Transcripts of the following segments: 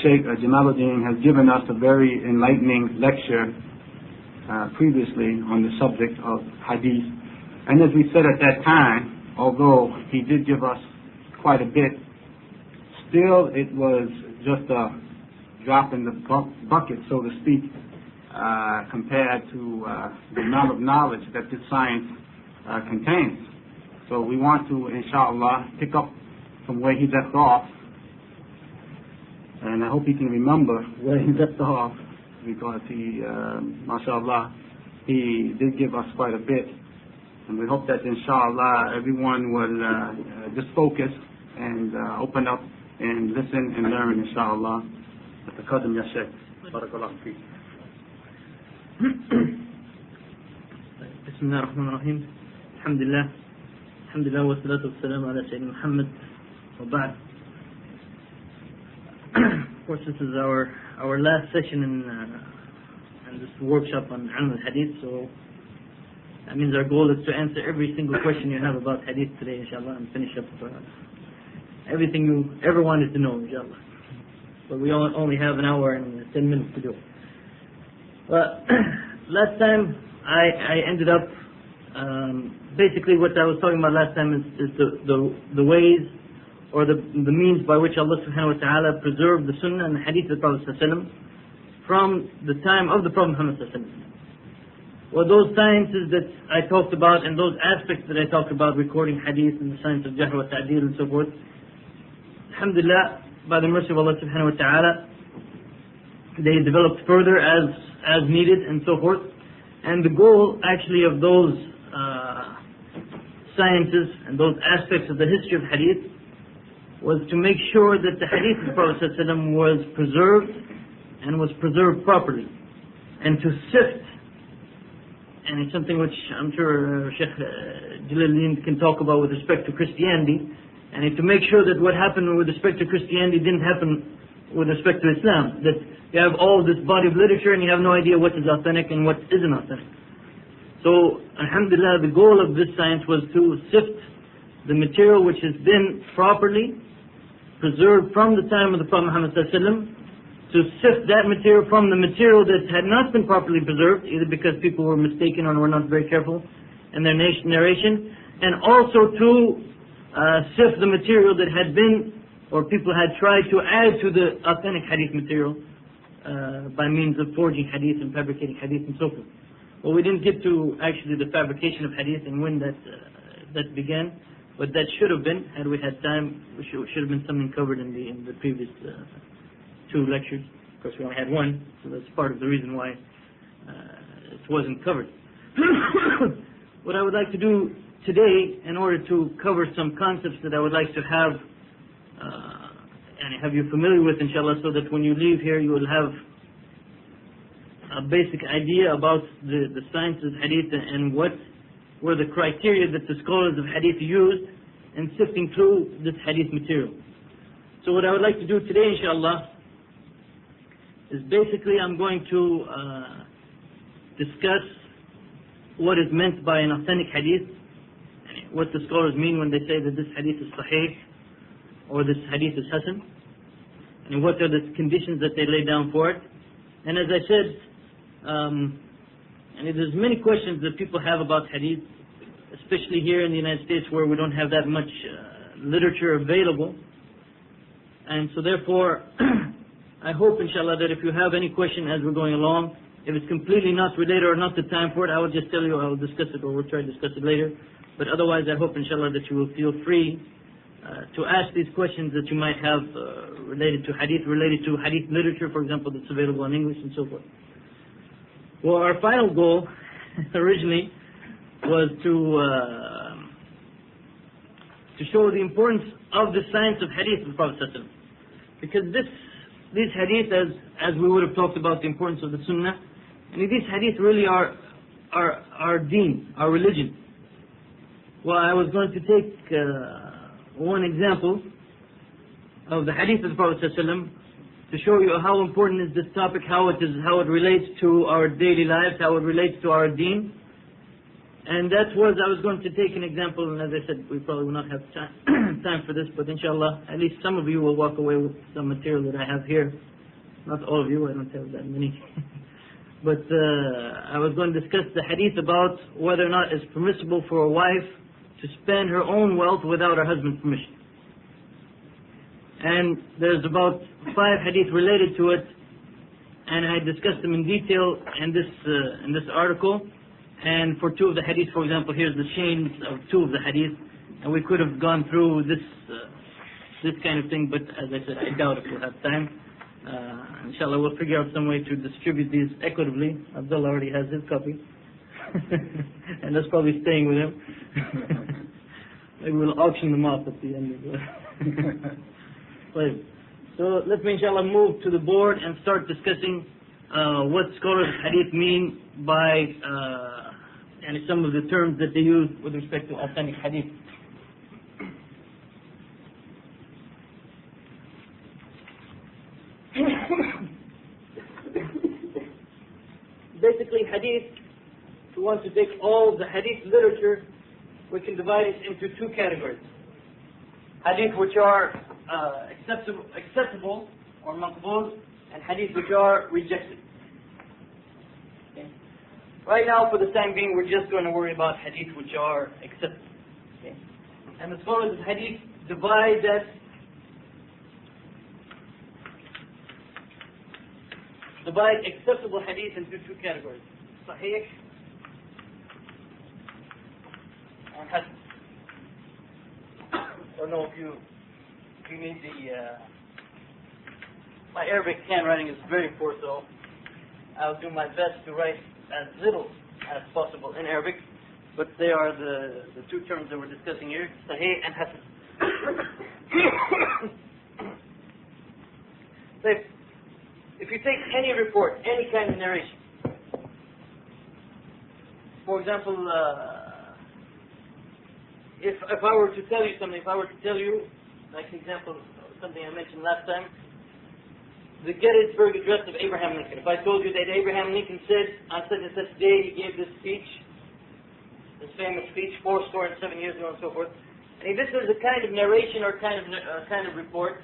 Sheikh Jamaluddin has given us a very enlightening lecture previously on the subject of Hadith. And as we said at that time, although he did give us quite a bit, still it was just a drop in the bucket, so to speak, compared to the amount of knowledge that this science contains. So we want to, inshallah, pick up from where he left off, and I hope he can remember where he left off, because he, mashallah, he did give us quite a bit, and we hope that inshallah everyone will just focus and open up and listen and learn, inshallah. تقدم يا شيخ بارك الله فيك. بسم الله الرحمن الرحيم. الحمد لله والصلاة والسلام على سيدنا محمد وبعد. Of course, this is our last session in this workshop on Ilm al-Hadith, so that means our goal is to answer every single question you have about Hadith today, inshallah, and finish up everything you ever wanted to know, inshallah. But we only have an hour and 10 minutes to do it. But last time I ended up, basically what I was talking about last time is the ways or the means by which Allah subhanahu wa ta'ala preserved the Sunnah and the Hadith of the Prophet sallallahu alaihi wasallam from the time of the Prophet Muhammad sallallahu alaihi wasallam. Well, those sciences that I talked about and those aspects that I talked about, recording Hadith and the science of Jahr wa Ta'dil and so forth, alhamdulillah, by the mercy of Allah subhanahu wa ta'ala, they developed further as needed and so forth. And the goal actually of those sciences and those aspects of the history of Hadith was to make sure that the Hadith of the Prophet ﷺ was preserved and was preserved properly, and to sift, and it's something which I'm sure Sheikh Jalaluddin can talk about with respect to Christianity, and to make sure that what happened with respect to Christianity didn't happen with respect to Islam, that you have all this body of literature and you have no idea what is authentic and what isn't authentic. So, alhamdulillah, the goal of this science was to sift the material which has been properly preserved from the time of the Prophet Muhammad ﷺ, to sift that material from the material that had not been properly preserved, either because people were mistaken or were not very careful in their narration, and also to sift the material that had been, or people had tried to add to the authentic hadith material by means of forging hadith and fabricating hadith and so forth. Well, we didn't get to actually the fabrication of hadith and when that began, but that should have been, had we had time, should have been something covered in the previous two lectures. Of course, we only had one, so that's part of the reason why it wasn't covered. What I would like to do today, in order to cover some concepts that I would like to have and have you familiar with, inshallah, so that when you leave here you will have a basic idea about the science of hadith and what were the criteria that the scholars of hadith used in sifting through this hadith material. So what I would like to do today, inshallah, is basically I'm going to discuss what is meant by an authentic hadith, what the scholars mean when they say that this hadith is sahih or this hadith is hasan, and what are the conditions that they lay down for it. And as I said, and there's many questions that people have about hadith, especially here in the United States where we don't have that much literature available. And so therefore, I hope, inshallah, that if you have any question as we're going along, if it's completely not related or not the time for it, I will just tell you, I will discuss it, or we'll try to discuss it later. But otherwise, I hope, inshallah, that you will feel free to ask these questions that you might have related to hadith literature, for example, that's available in English and so forth. Well, our final goal originally was to show the importance of the science of hadith of the Prophet ﷺ. Because these hadith, as we would have talked about the importance of the sunnah, and these hadith really are our deen, our religion. Well, I was going to take one example of the hadith of the Prophet ﷺ to show you how important is this topic, how it relates to our daily lives, how it relates to our deen. And that was, I was going to take an example, and as I said, we probably will not have time for this, but inshallah, at least some of you will walk away with some material that I have here. Not all of you, I don't have that many. But I was going to discuss the hadith about whether or not it's permissible for a wife to spend her own wealth without her husband's permission. And there's about 5 hadith related to it, and I discussed them in detail in this article. And for 2 of the hadith, for example, here's the chains of 2 of the hadith, and we could have gone through this kind of thing, but as I said, I doubt if we'll have time. Inshallah, we'll figure out some way to distribute these equitably. Abdullah already has his copy, and that's probably staying with him. Maybe we'll auction them off at the end of the play. So let me, inshallah, move to the board and start discussing what scholars of hadith mean by and some of the terms that they use with respect to authentic hadith. Basically, hadith, if we want to take all the hadith literature, we can divide it into 2 categories. Hadith which are acceptable or maqbul, and hadith which are rejected. Okay. Right now, for the time being, we're just going to worry about hadith which are acceptable. Okay. And the scholars of hadith divide acceptable hadith into 2 categories: sahih and hasan. I don't know if you need my Arabic handwriting is very poor, so I'll do my best to write as little as possible in Arabic, but they are the 2 terms that we're discussing here: sahih and hasan. So if you take any report, any kind of narration, for example, if I were to tell you something, like an example, something I mentioned last time, the Gettysburg Address of Abraham Lincoln. If I told you that Abraham Lincoln said on such and such day he gave this speech, this famous speech, 77 years ago and so forth, and this is a kind of narration or kind of report.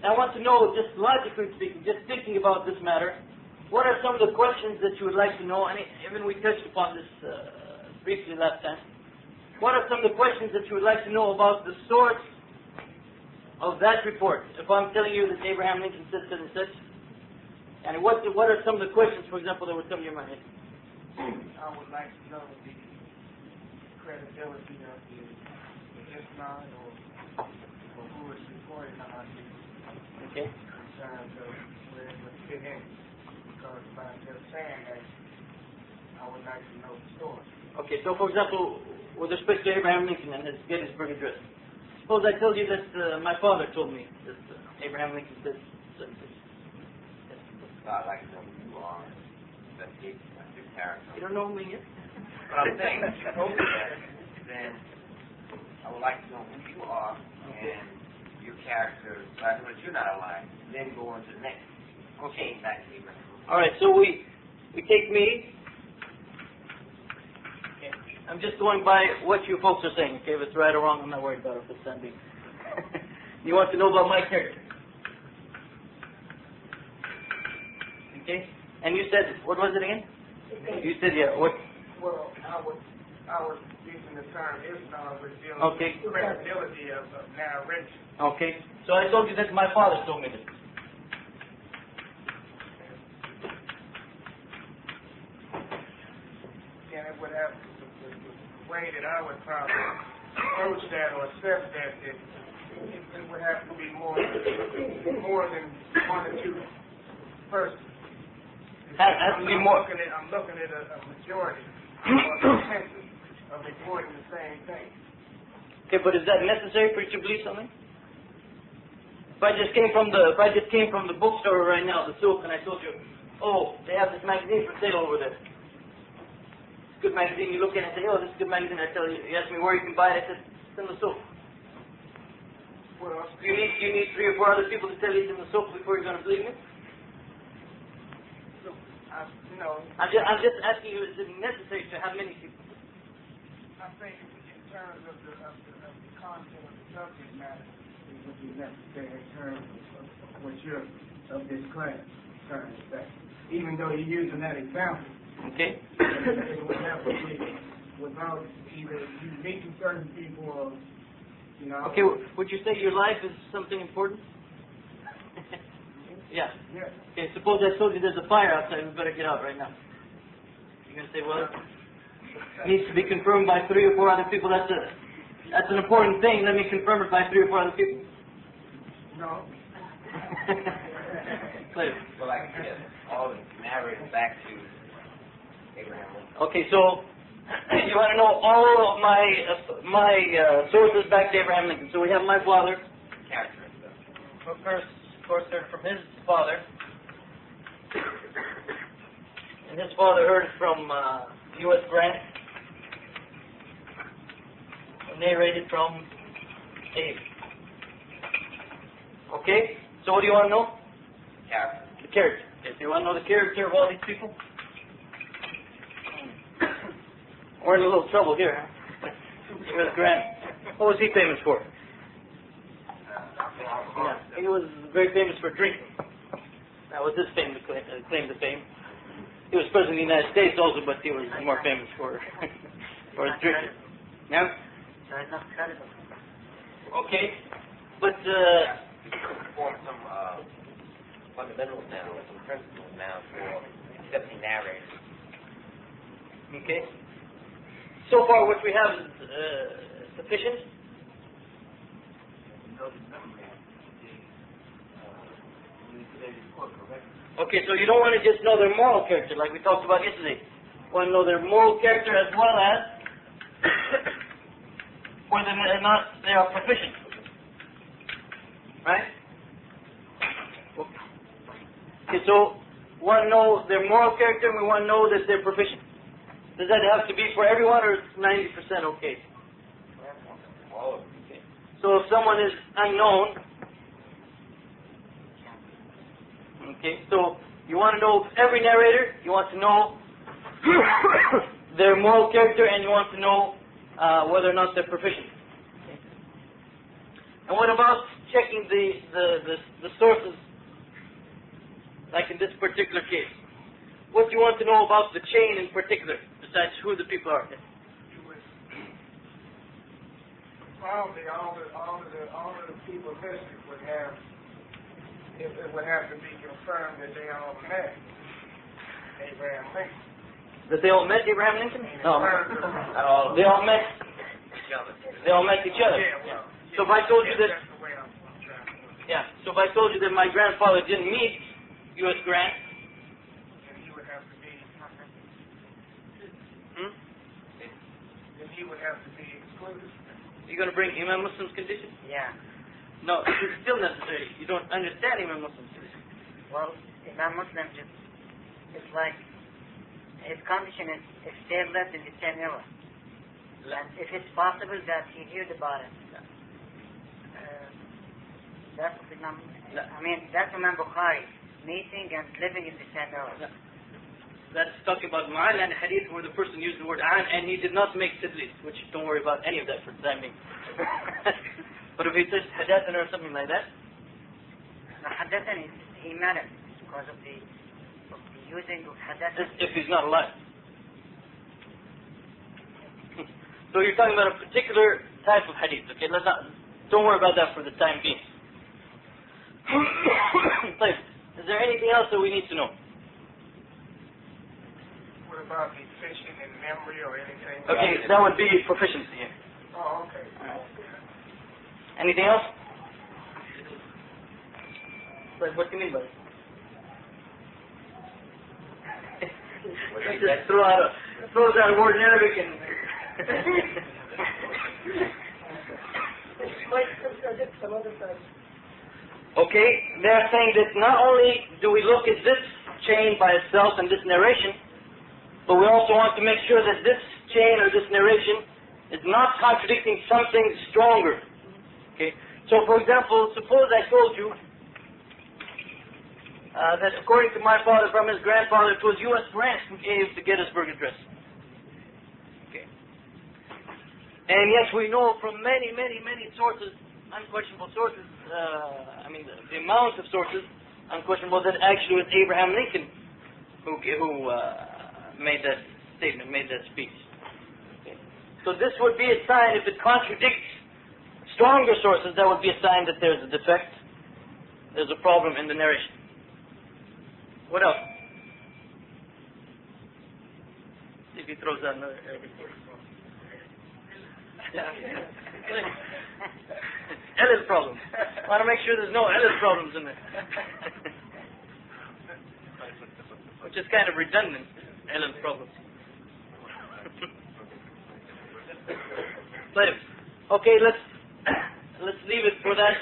I want to know, just logically speaking, just thinking about this matter, what are some of the questions that you would like to know? And even we touched upon this briefly last time. What are some of the questions that you would like to know about the source of that report? If I'm telling you that Abraham Lincoln said such and such, and what are some of the questions, for example, that would come to your mind? I would like to know the credibility of the Islam or who is reporting on it. Okay. Concerns of where it would fit in. Because by just saying that, I would like to know the source. Okay, so for example, with respect to Abraham Lincoln and his Gettysburg Address, suppose I told you that my father told me that Abraham Lincoln said such and such. I'd like to know who you are, your character. You don't know me yet? But I'm saying, if you told me that, then I would like to know who you are and your character, so I know that you're not alive. Then go on to the next. Okay, back to Abraham. All right, so we take me. Okay. I'm just going by what you folks are saying. Okay, if it's right or wrong, I'm not worried about it. If it's something. You want to know about my character. Okay, and you said, what was it again? You said, yeah. What? Well, I was using the term Islam was dealing Okay. with the credibility of narration. Okay, so I told you that my father told me this. And it would have the way that I would probably approach that or assess that, it would have to be more than 1 or 2 persons. Has to be more. I'm looking at a majority or consensus of reporting the same thing. Okay, but is that necessary for you to believe something? If I just came from the bookstore right now, the souk, and I told you, oh, they have this magazine for sale over there. It's a good magazine. You look at it and say, oh, this is a good magazine. I tell you, you ask me where you can buy it. I said, it's in the souk. Well, You need 3 or 4 other people to tell you it's in the souk before you're going to believe me. you know, I'm just asking you, is it necessary to have many people? I think in terms of the content of the subject matter, it would be necessary in terms of what your of this class concerns that. Even though you're using that example, Okay. it would have to be without either you meeting certain people or, you know. Okay, would you say your life is something important? Yeah. Yeah. Okay, suppose I told you there's a fire outside, we better get out right now. You're going to say, well, it needs to be confirmed by 3 or 4 other people. That's an important thing. Let me confirm it by 3 or 4 other people. No. Please. Well, like all the narrated back to Abraham Lincoln. Okay, so you want to know all of my sources back to Abraham Lincoln. So we have my father. Character and stuff. But first, of course, heard from his father. And his father heard from U.S. Grant. And narrated from Abe. Okay? So what do you want to know? Character. The character. Okay, so you want to know the character of all these people? We're in a little trouble here. U.S. Grant. What was he famous for? Yeah, he was very famous for drinking. That was his claim to fame. He was president of the United States also, but he was more famous for his drinking. Yeah? So it's not credible. Okay. But, Form some fundamentals now, some principles now for accepting narrators. okay. So far what we have is sufficient. Okay, so you don't want to just know their moral character like we talked about yesterday. You want to know their moral character as well as whether or not they are proficient. Right? Okay, so we want to know their moral character and we want to know that they're proficient. Does that have to be for everyone or is 90% okay? All of them. Okay. So if someone is unknown, okay, so you want to know every narrator, you want to know their moral character, and you want to know whether or not they're proficient. Okay. And what about checking the sources, like in this particular case? What do you want to know about the chain in particular, besides who the people are? Probably all of the people listed would have. It would have to be confirmed that they all met Abraham Lincoln. That they all met Abraham Lincoln? No. Not all of They them. all met. Each other. They all met each other. Yeah, well, So if I told you that, that's the way I'm trying to. yeah. So if I told you that my grandfather didn't meet U.S. Grant, And he would have to be. Then he would have to be excluded. you're going to bring Imam Muslim's condition? Yeah. No, it's still necessary. You don't understand Imam Muslim's condition. Well, Imam Muslim just, it's like his condition is if they lived in the same era. And if it's possible that he heard about it. That's Imam, I mean, that's Imam Bukhari, meeting and living in the same era. That's talking about Ma'al and Hadith where the person used the word an and he did not make tadlis, which don't worry about any of that for the time being. But if he says Hadeeth or something like that, Hadeeth, he met him because of the using of Hadeeth. if he's not alive. So you're talking about a particular type of Hadith, okay? Don't worry about that for the time being. Please, is there anything else that we need to know? What about deficient in memory or anything? Okay, that would be proficiency here. Oh, okay. Anything else? What do you mean by it? Just throws out a word in Arabic and... Okay, they're saying that not only do we look at this chain by itself and this narration, but we also want to make sure that this chain or this narration is not contradicting something stronger. Okay, so for example, suppose I told you that according to my father from his grandfather, it was U.S. Grant who gave the Gettysburg Address. Okay. And yes, we know from many sources, unquestionable sources, the amount of sources, unquestionable, that actually it was Abraham Lincoln who made that statement, made that speech. Okay. So this would be a sign, if it contradicts stronger sources, that would be a sign that there's a defect, there's a problem in the narration. What else? See if he throws out another Ellis problems. I want to make sure there's no Ellis problems in there. Which is kind of redundant, Ellis problems. Okay, let's leave it for that.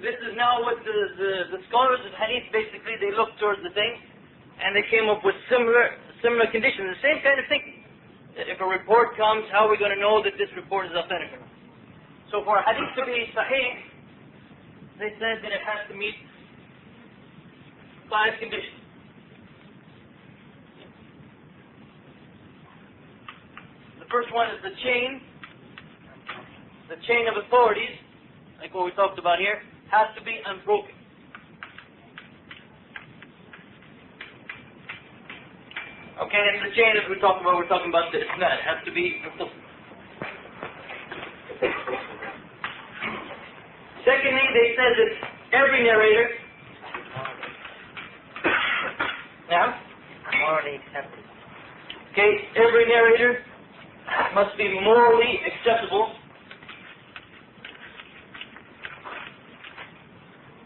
This is now what the scholars of Hadith, basically, they looked towards the thing, and they came up with similar conditions, the same kind of thinking. That if a report comes, how are we going to know that this report is authentic or not? So for a Hadith to be Sahih, they said that it has to meet 5 conditions. The first one is the chain of authorities, like what we talked about here, has to be unbroken. Okay, and the chain, as we're talking about the isnad, has to be muttasil. Secondly, they said that every narrator, morally acceptable. Okay, every narrator must be morally acceptable,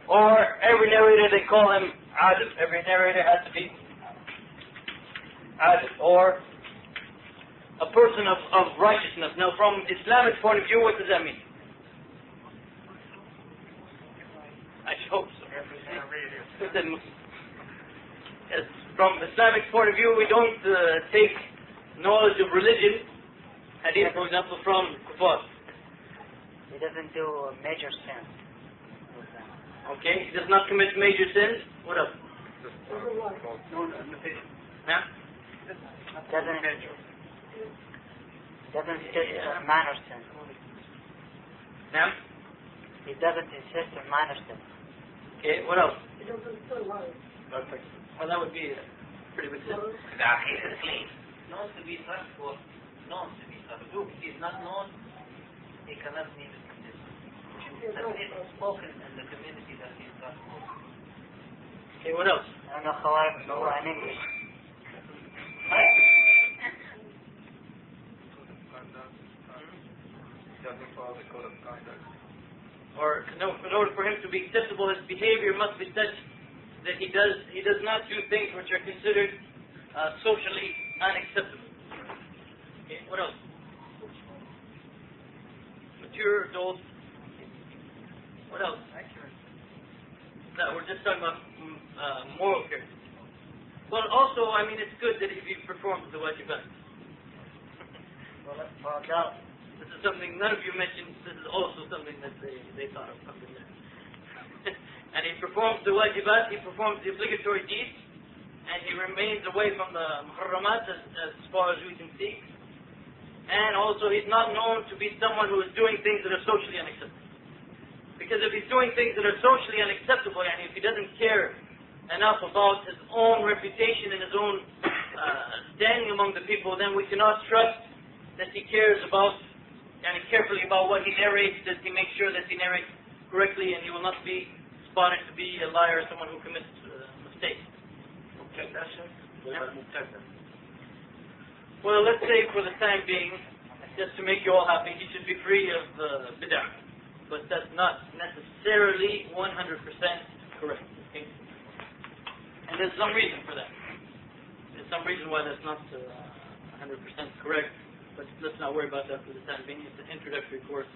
or every narrator, they call him adil. Every narrator has to be adil, or a person of righteousness. Now, from Islamic point of view, what does that mean? I hope so. Yes, from Islamic point of view, we don't take knowledge of religion, Hadith, for example, from kuffar. He doesn't do a major sin. Okay, he does not commit major sins. What else? Doesn't insist on minor sin. He doesn't insist on minor sin. Okay, what else? Well, that would be a pretty good sin. The Aqidah is clean. Known to be trustworthy. Known to be trustworthy. If he is not known, he cannot meet the condition. And it is spoken in the community that he is trustworthy. Okay, what else? I don't know how I know in English. Or in order for him to be acceptable, his behavior must be such that he does not do things which are considered socially unacceptable. Okay, what else? Mature adult. What else? No, we're just talking about moral character. Well, also, I mean, it's good that if he performs the wajibat. This is something none of you mentioned. This is also something that they thought of. And he performs the wajibat, he performs the obligatory deeds, and he remains away from the muharramat as far as we can see. And also, he's not known to be someone who is doing things that are socially unacceptable. Because if he's doing things that are socially unacceptable, and if he doesn't care enough about his own reputation and his own standing among the people, then we cannot trust that he cares about and carefully about what he narrates, that he makes sure that he narrates correctly, and he will not be spotted to be a liar or someone who commits mistakes. Well, let's say for the time being, just to make you all happy, he should be free of bid'ah. But that's not necessarily 100% correct. Okay? And there's some reason for that. There's some reason why that's not 100% correct. But let's not worry about that for the time being. It's an introductory course.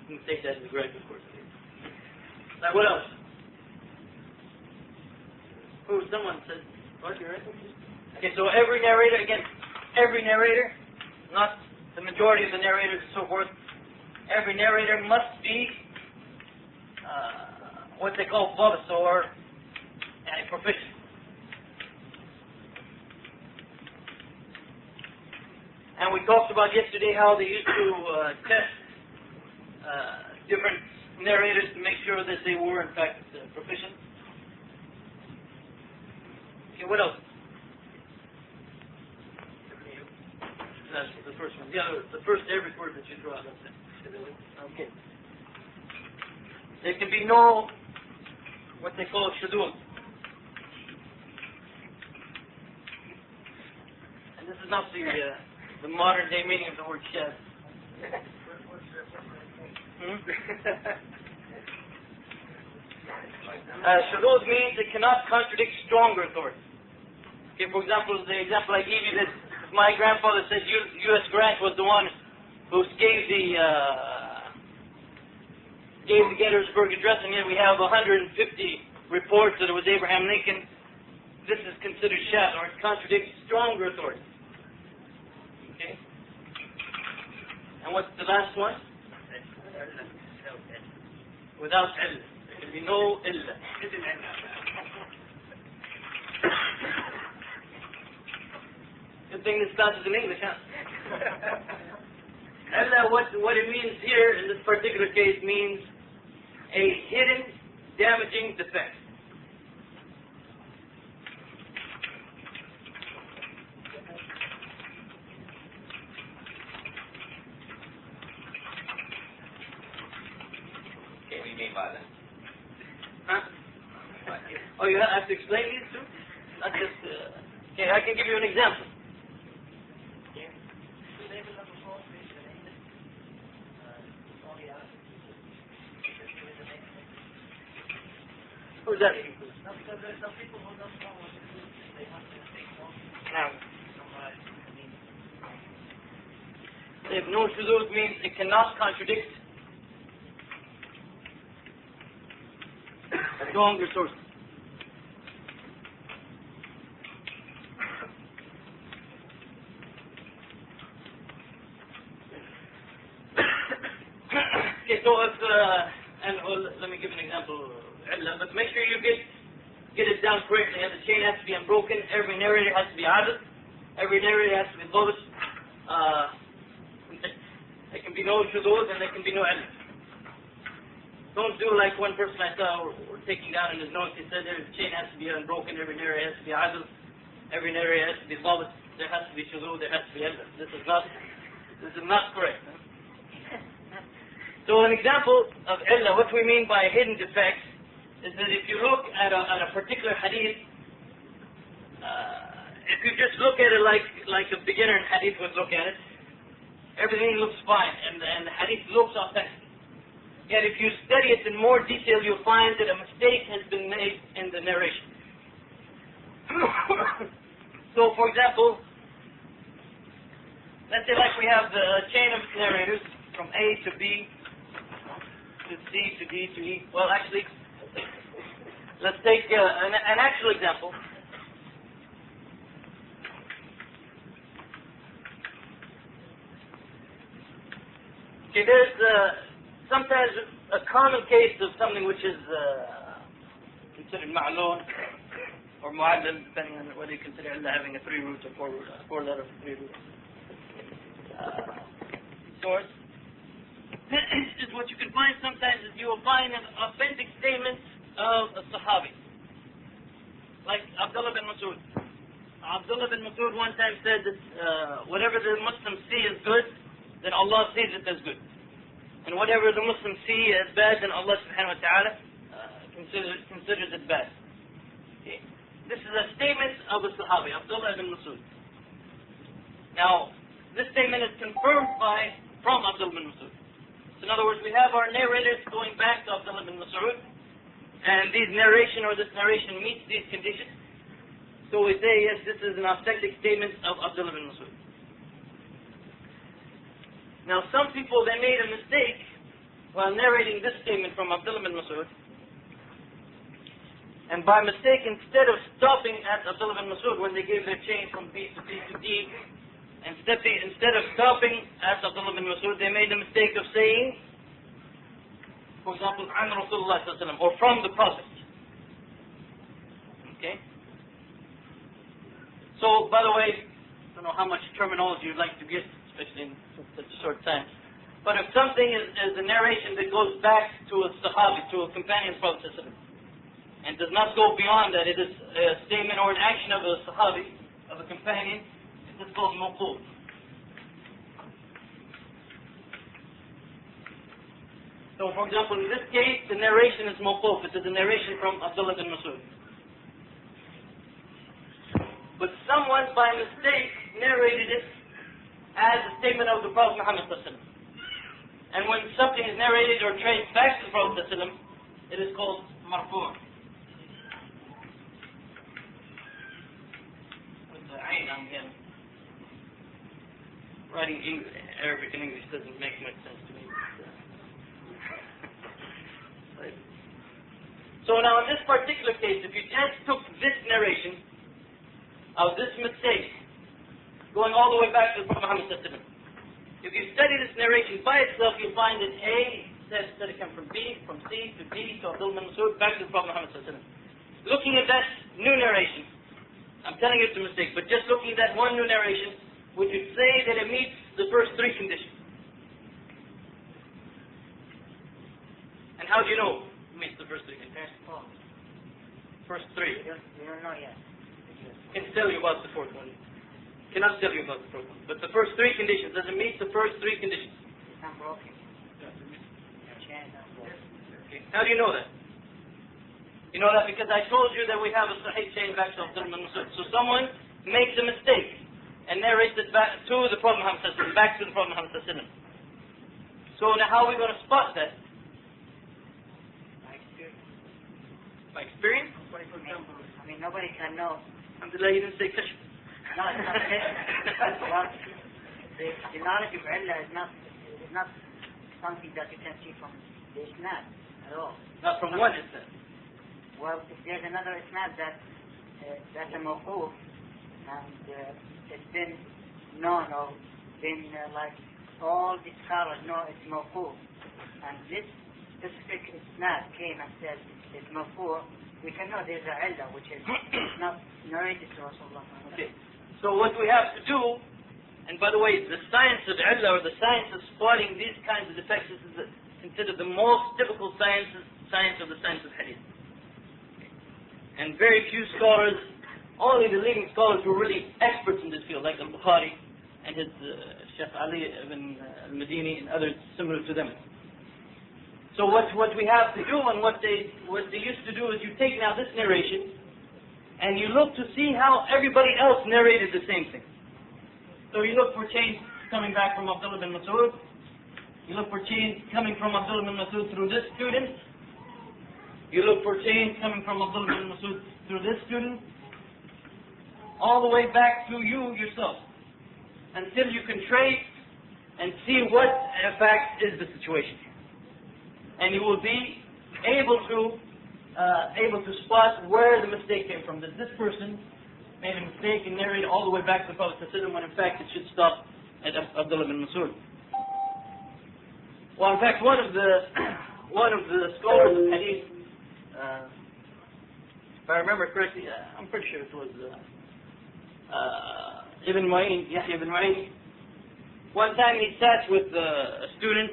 You can take that as a graduate course. Now, what else? Oh, someone said, what, you're right? Okay, so every narrator, not the majority of the narrators and so forth, every narrator must be what they call dhabit, or proficient. And And we talked about yesterday how they used to test different narrators to make sure that they were in fact proficient. Okay, what else? That's the first one. Yeah, the first Arabic word that you throw out. Okay. There can be no what they call shudud. And this is not the modern day meaning of the word shad. Shudud means it cannot contradict stronger authority. Okay, for example, the example I gave you that my grandfather said U.S. Grant was the one who gave the Gettysburg Address, and yet we have 150 reports that it was Abraham Lincoln. This is considered shad, or it contradicts stronger authority. Okay? And what's the last one? Without illah. There can be no illah. Good thing this class is in English, huh? Illah, what it means here in this particular case means a hidden, damaging defect. Okay, what do you mean by that? Huh? Oh, you have to explain these too? Not just... okay, I can give you an example. Who's that? If no shuzuz means it cannot contradict stronger sources. Okay, so if let me give an example. But make sure you get it down correctly. The chain has to be unbroken. Every narrator has to be adil. Every narrator has to be dhabit. There can be no shudud and there can be no ilm. Don't do like one person I saw were taking down in his notes. He said the chain has to be unbroken. Every narrator has to be adil. Every narrator has to be dhabit. There has to be shudud. There has to be ilm. This is not correct. So an example of illah, what we mean by hidden defects, is that if you look at a particular hadith, if you just look at it like a beginner in hadith would look at it, everything looks fine, and the hadith looks authentic. Yet if you study it in more detail, you'll find that a mistake has been made in the narration. So, for example, let's say like we have the chain of narrators from A to B to C to D to E. Well, actually, let's take an actual example. Okay, there's sometimes a common case of something which is considered ma'loon or mu'allal, depending on whether you consider Allah having a 3-root or 4-letter 3-root source. Is what you can find sometimes is you will find an authentic statement of a Sahabi. Like Abdullah bin Mas'ud. Abdullah bin Mas'ud one time said that whatever the Muslims see as good, then Allah sees it as good. And whatever the Muslims see as bad, then Allah subhanahu wa ta'ala considers it bad. Okay. This is a statement of a Sahabi, Abdullah bin Mas'ud. Now, this statement is confirmed from Abdullah bin Mas'ud. So in other words, we have our narrators going back to Abdullah bin Mas'ud, and this narration meets these conditions. So we say, yes, this is an authentic statement of Abdullah bin Mas'ud. Now some people, they made a mistake while narrating this statement from Abdullah bin Mas'ud. And by mistake, instead of stopping at Abdullah bin Mas'ud when they gave their chain from B to C to D, instead of stopping at Abdullah bin Mas'ud, they made the mistake of saying, for example, an Rasulullah or from the Prophet. Okay? So, by the way, I don't know how much terminology you'd like to get especially in such a short time. But if something is a narration that goes back to a sahabi, to a companion of the Prophet ﷺ, and does not go beyond that, it is a statement or an action of a sahabi, of a companion, it is called mawquf. So, for example, in this case, the narration is mawquf. It is a narration from Abdullah bin Mas'ud. But someone, by mistake, narrated it as a statement of the Prophet Muhammad ﷺ. And when something is narrated or traced back to the Prophet ﷺ, it is called marfu'. With the ayn on him. Writing Arabic and English doesn't make much sense to me. Right. So now in this particular case, if you just took this narration of this mistake, going all the way back to the Prophet Muhammad ﷺ, if you study this narration by itself, you'll find that A said it came from B, from C to D to Abdullah bin Mas'ud, back to the Prophet Muhammad ﷺ. Looking at that new narration, I'm telling you it's a mistake, but just looking at that one new narration, would you say that it meets the first three conditions? And how do you know it meets the first three conditions? First three. You don't know yet. Can tell you about the fourth one. Cannot tell you about the fourth one. But the first three conditions, does it meet the first three conditions? It's not broken. Okay. How do you know that? You know that because I told you that we have a sahih chain back to Abdullah bin Mas'ud. So someone makes a mistake and narrates it back to the Prophet Muhammad ﷺ, back to the Prophet Muhammad ﷺ. So now how are we going to spot that? By experience? I mean, nobody can know. Alhamdulillah, you didn't say kashf. No, it's not this. Well, the knowledge of illah is not something that you can see from the isnad at all. Not from one isnad. Well, if there's another isnad that's a mawquf, and it's been known or been like all the scholars know it's mawquf, and this specific isnad came and said it's mawquf, we can know there's a illah which is not narrated to Rasulullah. Okay. So what we have to do, and by the way, the science of illah, or the science of spotting these kinds of defects, is considered the most difficult science of the science of hadith. And very few scholars, only the leading scholars who are really experts in this field, like al-Bukhari and his Sheikh Ali ibn al-Madini and others similar to them. So what we have to do, and what they used to do, is you take now this narration and you look to see how everybody else narrated the same thing. So you look for chains coming back from Abdullah bin Mas'ud. You look for chains coming from Abdullah bin Mas'ud through this student. You look for chains coming from Abdullah bin Mas'ud through this student. All the way back to you yourself. Until you can trace and see what, in fact, is the situation. And you will be able to spot where the mistake came from. That this person made a mistake and narrated all the way back to the Prophet ﷺ, when in fact it should stop at Abdullah bin Mas'ud. Well, in fact, one of the scholars of hadith, if I remember correctly, I'm pretty sure it was Ibn Ma'in, Yahya ibn Ma'in. One time he sat with a student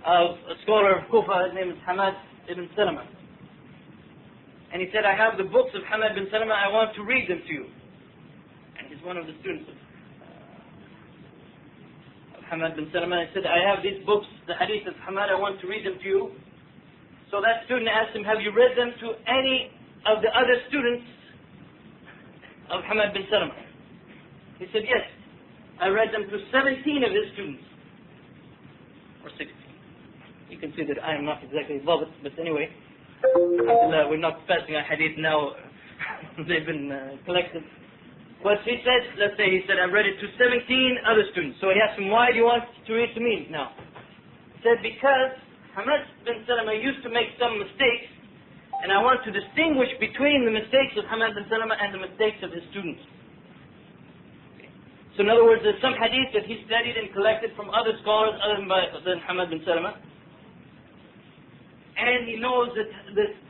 of a scholar of Kufa. His name is Hamad ibn Salama. And he said, I have the books of Hamad bin Salama, I want to read them to you. And he's one of the students of Hamad bin Salama. He said, I have these books, the hadith of Hamad, I want to read them to you. So that student asked him, have you read them to any of the other students of Hamad bin Salama? He said, yes. I read them to 17 of his students. Or 16. You can see that I am not exactly involved, but anyway. Alhamdulillah, we're not passing a hadith now. They've been collected. But he said, let's say he said, I've read it to 17 other students. So he asked him, why do you want to read to me now? He said, because Hamad bin Salama used to make some mistakes, and I want to distinguish between the mistakes of Hamad bin Salama and the mistakes of his students. So in other words, there's some hadith that he studied and collected from other scholars other than Hamad bin Salama. And he knows that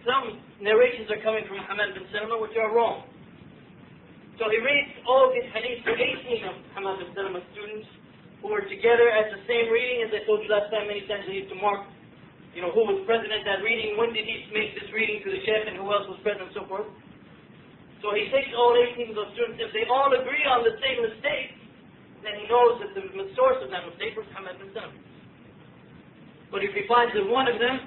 some narrations are coming from Hamad bin Salama which are wrong. So he reads all these hadiths to 18 of Hamad bin Salama's students, who were together at the same reading. As I told you last time, many times they used to mark, who was present at that reading, when did he make this reading to the Shaykh, and who else was present, and so forth. So he takes all 18 of those students. If they all agree on the same mistake, then he knows that the source of that mistake was Muhammad bin Sallam. But if he finds that one of them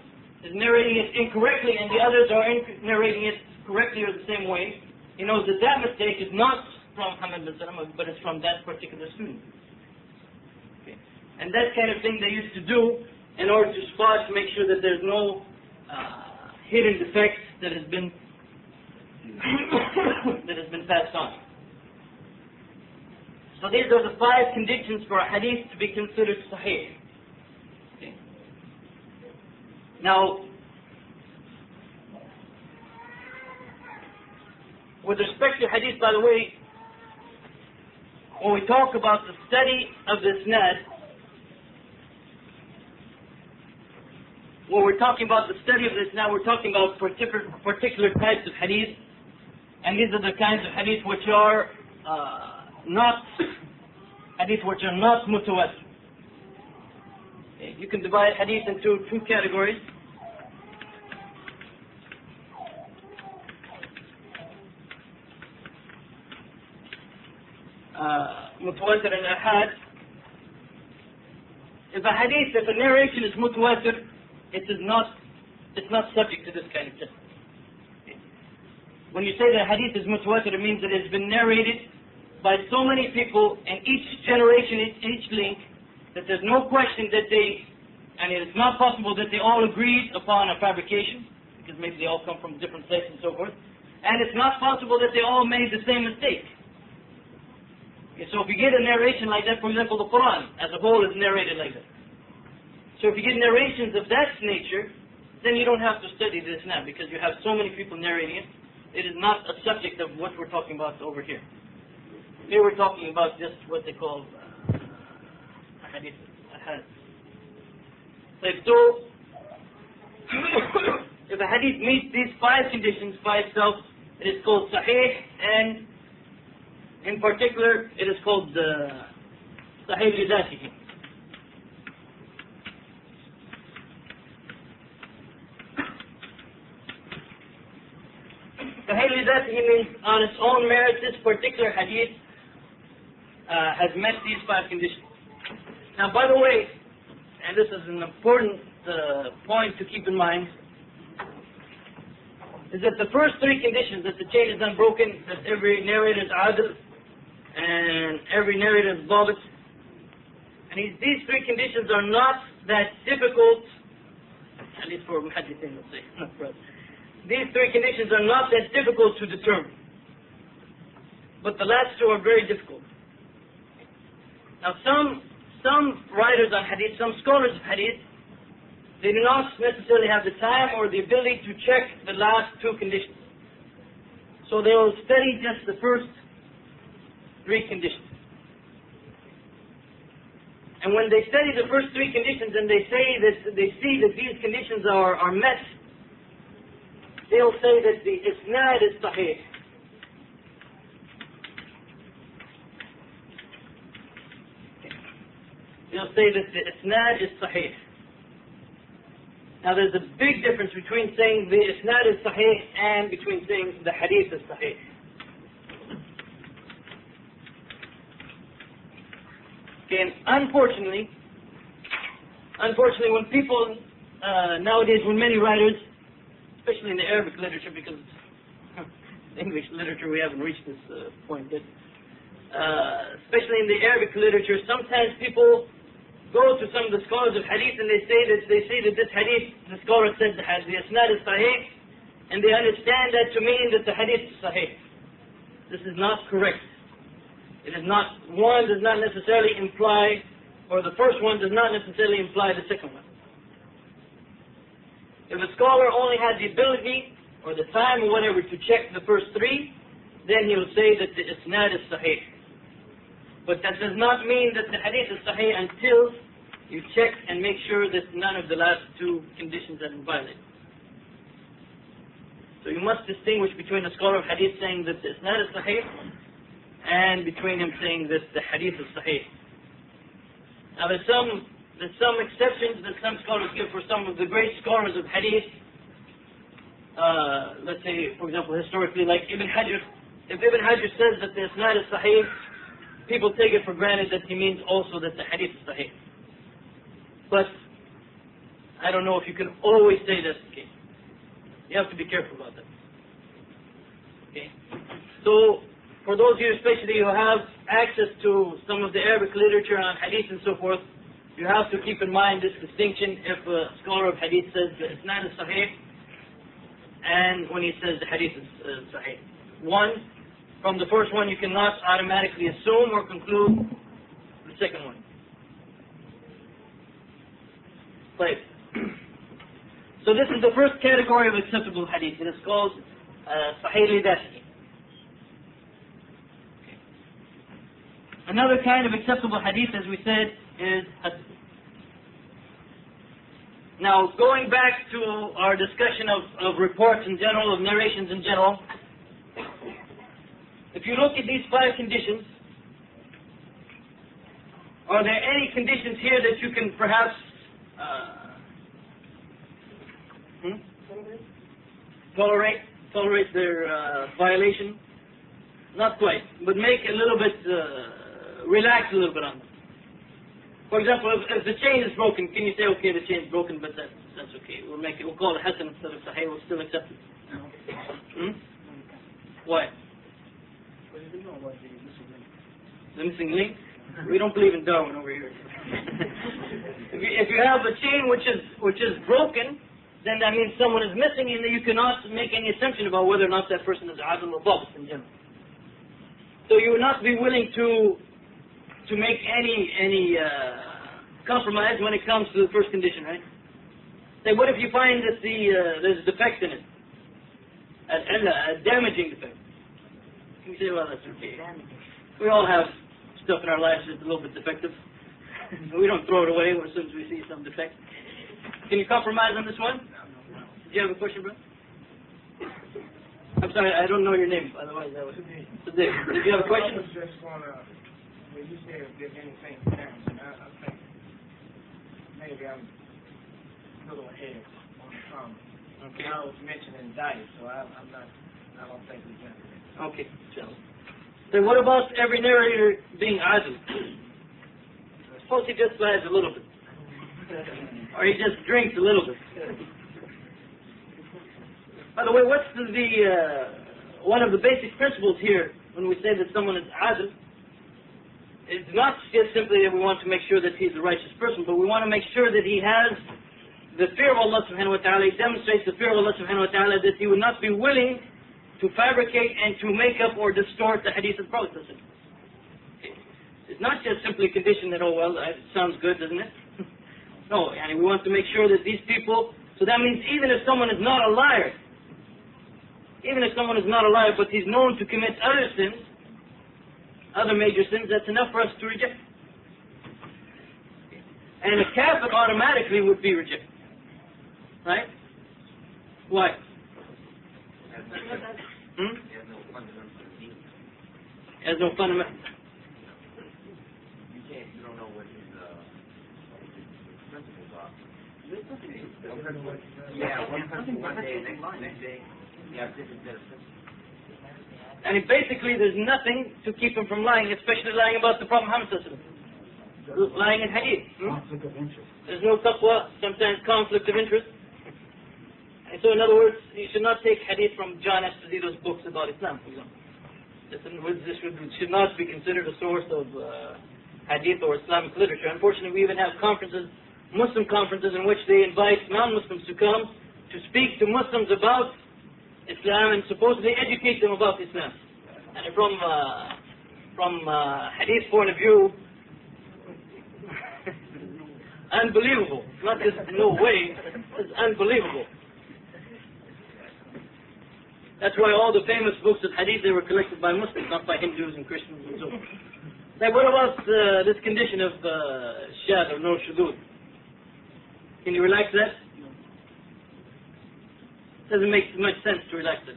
is narrating it incorrectly and the others are narrating it correctly or the same way, he knows that that mistake is not from Muhammad bin Sallam, but it's from that particular student. Okay. And that kind of thing they used to do in order to spot, to make sure that there's no hidden defect that has been passed on. So these are the 5 conditions for a hadith to be considered sahih. Okay. Now, with respect to hadith, by the way, when we talk about the study of the isnad, when we're talking about the study of this now, we're talking about particular types of hadith, and these are the kinds of hadith which are not mutawatir. Okay. You can divide hadith into 2 categories. Mutawatir and ahad. If a narration is mutawatir, it's not subject to this kind of test. Okay. When you say that hadith is mutawatir, it means that it's been narrated by so many people in each generation, in each link, that there's no question that and it's not possible that they all agreed upon a fabrication, because maybe they all come from different places and so forth, and it's not possible that they all made the same mistake. Okay, so if you get a narration like that, for example, the Qur'an as a whole is narrated like that. So if you get narrations of that nature, then you don't have to study this now, because you have so many people narrating it. It is not a subject of what we're talking about over here. Here we're talking about just what they call hadith. So, if a hadith meets these 5 conditions by itself, it is called sahih, and in particular, it is called sahih li dhatihi. Sahih li dhatihi means on its own merit, this particular hadith has met these 5 conditions. Now, by the way, and this is an important point to keep in mind, is that the first 3 conditions, that the chain is unbroken, that every narrator is adil, and every narrator is dhabit, and these 3 conditions are not that difficult, at least for muhaddithin, let's say, not for us. These 3 conditions are not that difficult to determine, but the last 2 are very difficult. Now, some writers on hadith, some scholars of hadith, they do not necessarily have the time or the ability to check the last 2 conditions. So they will study just the first 3 conditions. And when they study the first 3 conditions and they see that these conditions are met, they'll say that the isnad is sahih. They'll say that the isnad is sahih. Now there's a big difference between saying the isnad is sahih and between saying the hadith is sahih. Okay, and unfortunately, when people nowadays, when many writers, especially in the Arabic literature, because English literature we haven't reached this point yet, especially in the Arabic literature, sometimes people go to some of the scholars of hadith and they say that this hadith, the scholar said the isnad is sahih, and they understand that to mean that the hadith is sahih. This is not correct. It is not, one does not necessarily imply, or the first one does not necessarily imply the second one. If a scholar only has the ability or the time or whatever to check the first 3, then he will say that the isnad is sahih. But that does not mean that the hadith is sahih until you check and make sure that none of the last 2 conditions have been violated. So you must distinguish between a scholar of hadith saying that the isnad is sahih and between him saying that the hadith is sahih. Now there's some exceptions that some scholars give for some of the great scholars of hadith. Let's say, for example, historically, like Ibn Hajar. If Ibn Hajar says that the isnad is sahih, people take it for granted that he means also that the hadith is sahih. But I don't know if you can always say that's the case. You have to be careful about that. Okay. So, for those of you especially who have access to some of the Arabic literature on hadith and so forth, you have to keep in mind this distinction if a scholar of hadith says the isnad is sahih and when he says the hadith is sahih. One, from the first one you cannot automatically assume or conclude the second one. Right. So this is the first category of acceptable hadith. It is called sahih li-dhatihi. Another kind of acceptable hadith, as we said, is hasan. Now, going back to our discussion of reports in general, of narrations in general, if you look at these 5 conditions, are there any conditions here that you can perhaps tolerate their violation? Not quite, but make a little bit, relax a little bit on them. For example, if the chain is broken, can you say, okay, the chain is broken, but that's okay. We'll call it hasan instead of sahih. We'll still accept it. Why? The missing link. We don't believe in Darwin over here. If you have a chain which is broken, then that means someone is missing, and you cannot make any assumption about whether or not that person is adl or dhabt in general. So you would not be willing to make any compromise when it comes to the first condition, right? Say, what if you find that there's a defect in it, a damaging defect? Can you say, well, that's okay. We all have stuff in our lives that's a little bit defective. We don't throw it away as soon as we see some defect. Can you compromise on this one? Do you have a question, bro? I'm sorry, I don't know your name. Otherwise, I would. Did you have a question? I was just going to, when you said if there's anything down, I think maybe I'm a little ahead on the comment. Okay. I was mentioning diet, so I don't think we can. Okay. So what about every narrator being adl? Suppose he just lies a little bit. Or he just drinks a little bit. By the way, what's one of the basic principles here when we say that someone is adl? It's not just simply that we want to make sure that he's a righteous person, but we want to make sure that he has the fear of Allah subhanahu wa ta'ala. He demonstrates the fear of Allah subhanahu wa ta'ala, that he would not be willing to fabricate and to make up or distort the hadith of the Prophet. It's not just simply a condition that, oh well, it sounds good, doesn't it? No, and we want to make sure that these people, so that means even if someone is not a liar, but he's known to commit other sins, other major sins, that's enough for us to reject. And a kafir automatically would be rejected. Right? Why? Has no fundamental. You don't know what his principles are. Yeah, one day, next day, you have different set of principles. And basically there's nothing to keep him from lying, especially lying about the Prophet Muhammad sallallahu alaihi wasallam. Lying in hadith. Conflict of interest. There's no taqwa, sometimes conflict of interest. And so in other words, you should not take hadith from John Esposito's books about Islam, for example. This should not be considered a source of hadith or Islamic literature. Unfortunately, we even have conferences, Muslim conferences, in which they invite non-Muslims to come to speak to Muslims about Islam and supposedly educate them about Islam. And from hadith point of view, unbelievable. Not just no way, it's unbelievable. That's why all the famous books of hadith, they were collected by Muslims, not by Hindus and Christians and so on. Now, what about this condition of shad or no shudud? Can you relax that? Doesn't make much sense to relax it.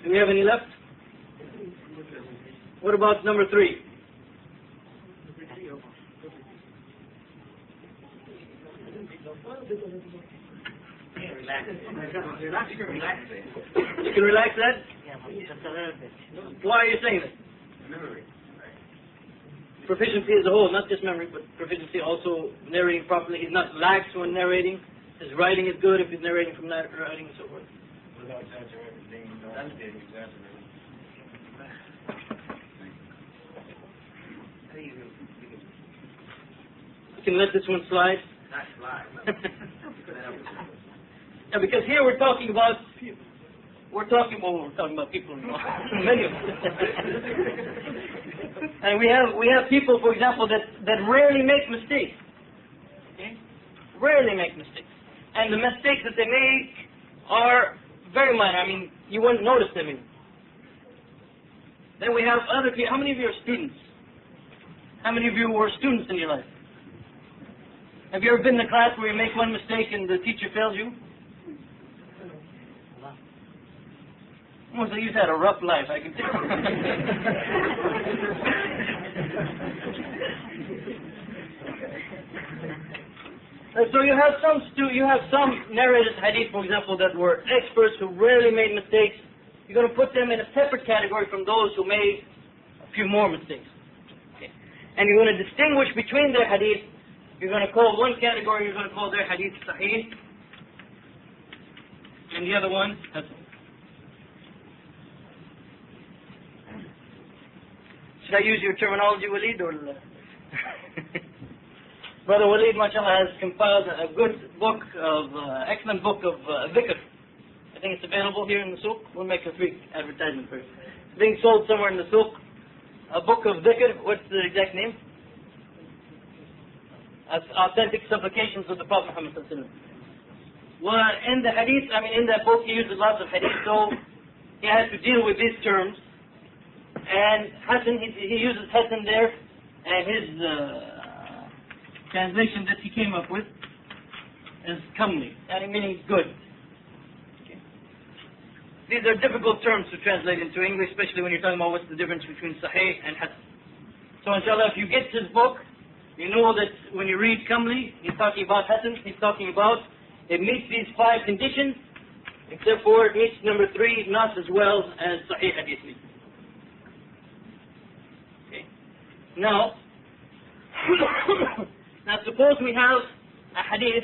Do we have any left? What about number 3? You can relax that? Yeah, just a little bit. Why are you saying that? Memory. Proficiency as a whole, not just memory, but proficiency also narrating properly. He's not lax when narrating. His writing is good if he's narrating from writing and so forth. Without touching everything, that's being exaggerated. You can let this one slide. Not slide. Yeah, because here we're talking about people. We're talking about people. Many of them. And we have people, for example, that rarely make mistakes. Okay? Rarely make mistakes. And the mistakes that they make are very minor. I mean, you wouldn't notice them even. Then we have other people. How many of you are students? How many of you were students in your life? Have you ever been in a class where you make one mistake and the teacher fails you? Most of you had a rough life, I can tell. So you have some narrated hadith, for example, that were experts who rarely made mistakes. You're going to put them in a separate category from those who made a few more mistakes. Okay. And you're going to distinguish between their hadith. You're going to call one category, you're going to call their hadith sahih, and the other one hasan. Should I use your terminology, Walid, or Brother Walid, mashallah, has compiled a good book excellent book of dhikr. I think it's available here in the souk. We'll make a free advertisement for it. It's being sold somewhere in the souk. A book of dhikr. What's the exact name? Authentic supplications of the Prophet Muhammad sallallahu alaihi wasallam. Well, in the hadith, in that book, he uses lots of hadith, so he has to deal with these terms. And Hasan, he uses Hasan there, and his translation that he came up with is comely, and meaning good. Okay. These are difficult terms to translate into English, especially when you're talking about what's the difference between Sahih and Hasan. So inshallah, if you get his book, you know that when you read comely, he's talking about Hasan, he's talking about it meets these 5 conditions, except for it meets number 3, not as well as Sahih Hadith meets. Now, suppose we have a hadith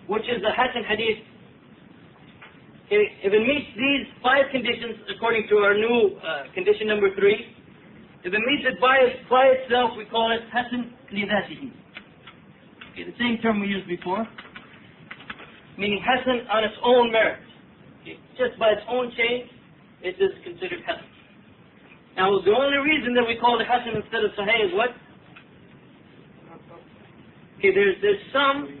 which is a Hasan hadith. If it meets these 5 conditions according to our new condition number 3, if it meets it by itself, we call it Hasan li dhatihi. Okay, the same term we used before, meaning Hasan on its own merit. Okay, just by its own change, it is considered Hasan. Now, the only reason that we call it Hasan instead of Sahih is what? Okay, there's some.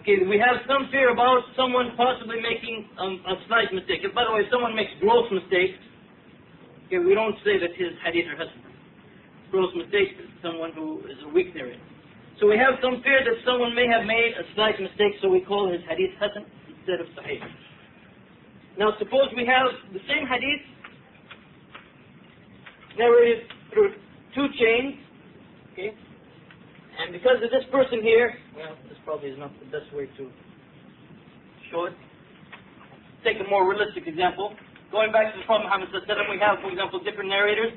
Okay, we have some fear about someone possibly making a slight mistake. By the way, if someone makes gross mistakes, okay, we don't say that his hadith are Hasan. Gross mistakes is someone who is a weak narrator. So we have some fear that someone may have made a slight mistake, so we call his hadith Hasan instead of Sahih. Now, suppose we have the same hadith narrated through 2 chains, okay? And because of this person here, well, this probably is not the best way to show it. Take a more realistic example. Going back to the Prophet Muhammad sallallahu alaihi wasallam, we have, for example, different narrators.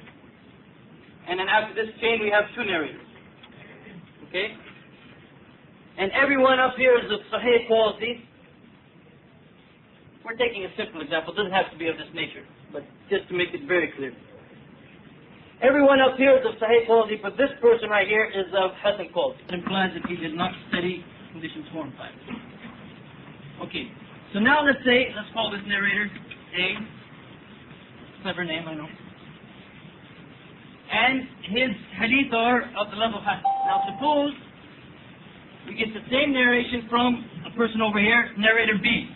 And then after this chain, we have 2 narrators. Okay? And everyone up here is of Sahih quality. We're taking a simple example. It doesn't have to be of this nature, but just to make it very clear. Everyone up here is of Sahih quality, but this person right here is of Hasan quality. It implies that he did not study conditions 4 and 5. Okay, so now let's call this narrator A. Clever name, I know. And his hadith are of the level of Hasan. Now suppose we get the same narration from a person over here, narrator B.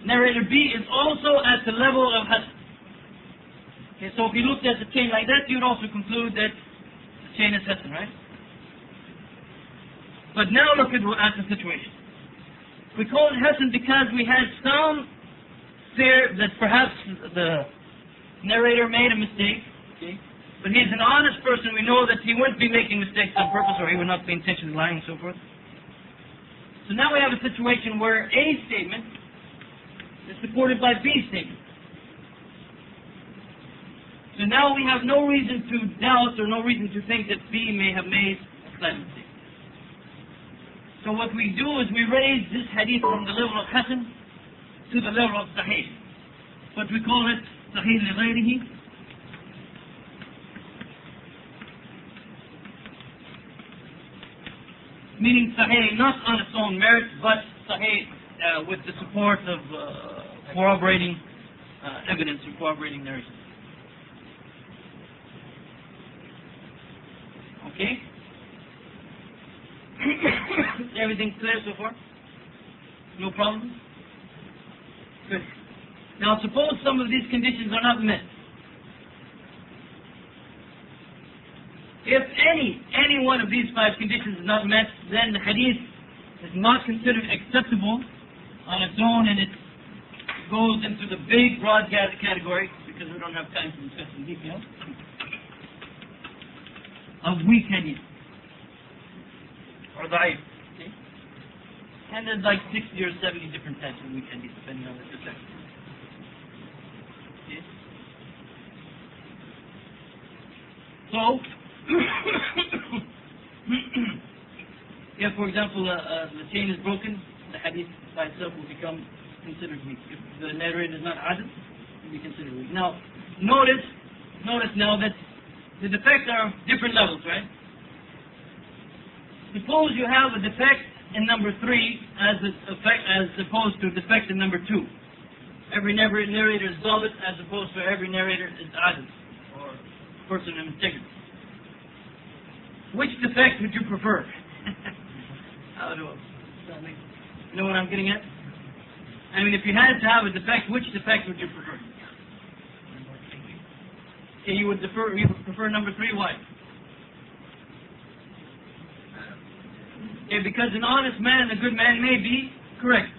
Narrator B is also at the level of Hasan. Okay, so if you looked at the chain like that, you'd also conclude that the chain is Hasan, right? But now look at the situation. We call it Hasan because we had some fear that perhaps the narrator made a mistake. Okay? but he's an honest person. We know that he wouldn't be making mistakes on purpose, or he would not be intentionally lying and so forth. So now we have a situation where A statement is supported by B statement. So now we have no reason to doubt or no reason to think that B may have made a slight mistake. So what we do is we raise this hadith from the level of Hasan to the level of Sahih. But we call it Sahih li-ghayrihi. Meaning Sahih not on its own merit, but Sahih with the support of corroborating evidence or corroborating narration. Okay? Everything clear so far? No problem? Good. Now suppose some of these conditions are not met. If any one of these 5 conditions is not met, then the hadith is not considered acceptable on its own, and it goes into the big, broad category, because we don't have time to discuss in detail, of weak hadith, or da'if. Okay? And there's like 60 or 70 different types of weak hadith, depending on the perspective. Okay? So, if, for example, the chain is broken, the hadith by itself will become considered weak. If the narrator is not adil, it will be considered weak. Now, notice now that the defects are different levels, right? Suppose you have a defect in number 3 as opposed to a defect in number 2. Every narrator is dhabit as opposed to every narrator is adil, or person of integrity. Which defect would you prefer? You know what I'm getting at? I mean, if you had to have a defect, which defect would you prefer? Okay, you would prefer number 3. Why? Okay, because an honest man, a good man, may be correct,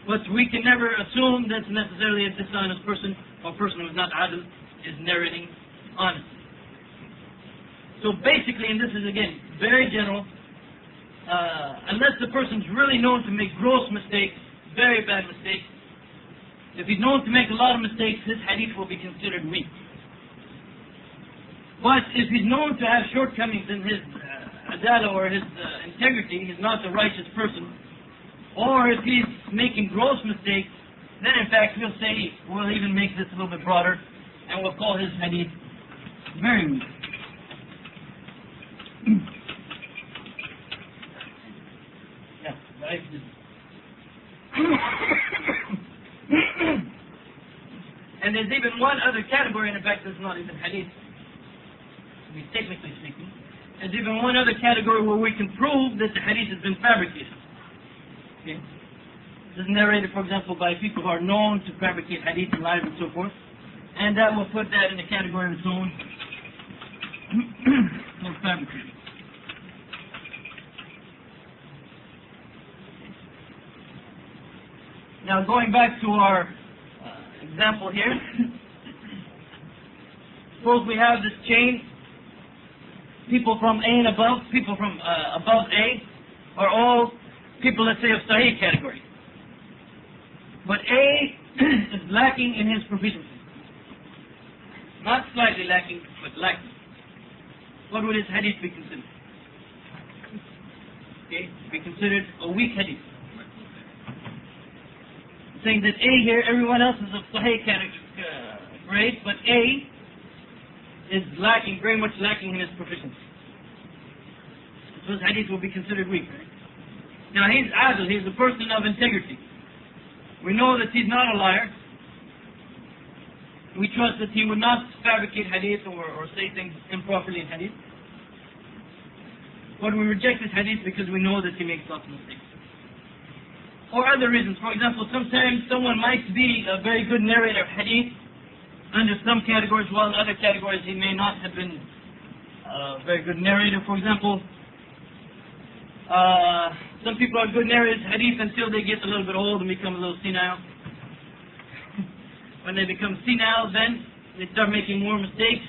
but we can never assume that necessarily a dishonest person or person who is not adil is narrating honestly. So basically, and this is again very general, unless the person's really known to make gross mistakes, very bad mistakes, if he's known to make a lot of mistakes, his hadith will be considered weak. But if he's known to have shortcomings in his adala or his integrity, he's not a righteous person, or if he's making gross mistakes, then in fact we'll even make this a little bit broader, and we'll call his hadith very weak. Yeah, right. And there's even one other category, and in fact, it's not even hadith, to be technically speaking. There's even one other category where we can prove that the hadith has been fabricated. Okay? This is narrated, for example, by people who are known to fabricate hadith and lies and so forth, and that will put that in the category of its own. Fabricated. Now going back to our example here, suppose we have this chain, people from A and above, people from above A are all people, let's say, of Sahih category. But A is lacking in his proficiency. Not slightly lacking, but lacking. What would his hadith be considered? Okay, be considered a weak hadith. Saying that A here, everyone else is of Sahih grade, but A is lacking, very much lacking in his proficiency. So his hadith will be considered weak. Right? Now he's adil, he's a person of integrity. We know that he's not a liar. We trust that he would not fabricate hadith or say things improperly in hadith. But we reject his hadith because we know that he makes lots of mistakes. Or other reasons. For example, sometimes someone might be a very good narrator of hadith under some categories, while in other categories he may not have been a very good narrator. For example, some people are good narrators of hadith until they get a little bit old and become a little senile. When they become senile, then they start making more mistakes,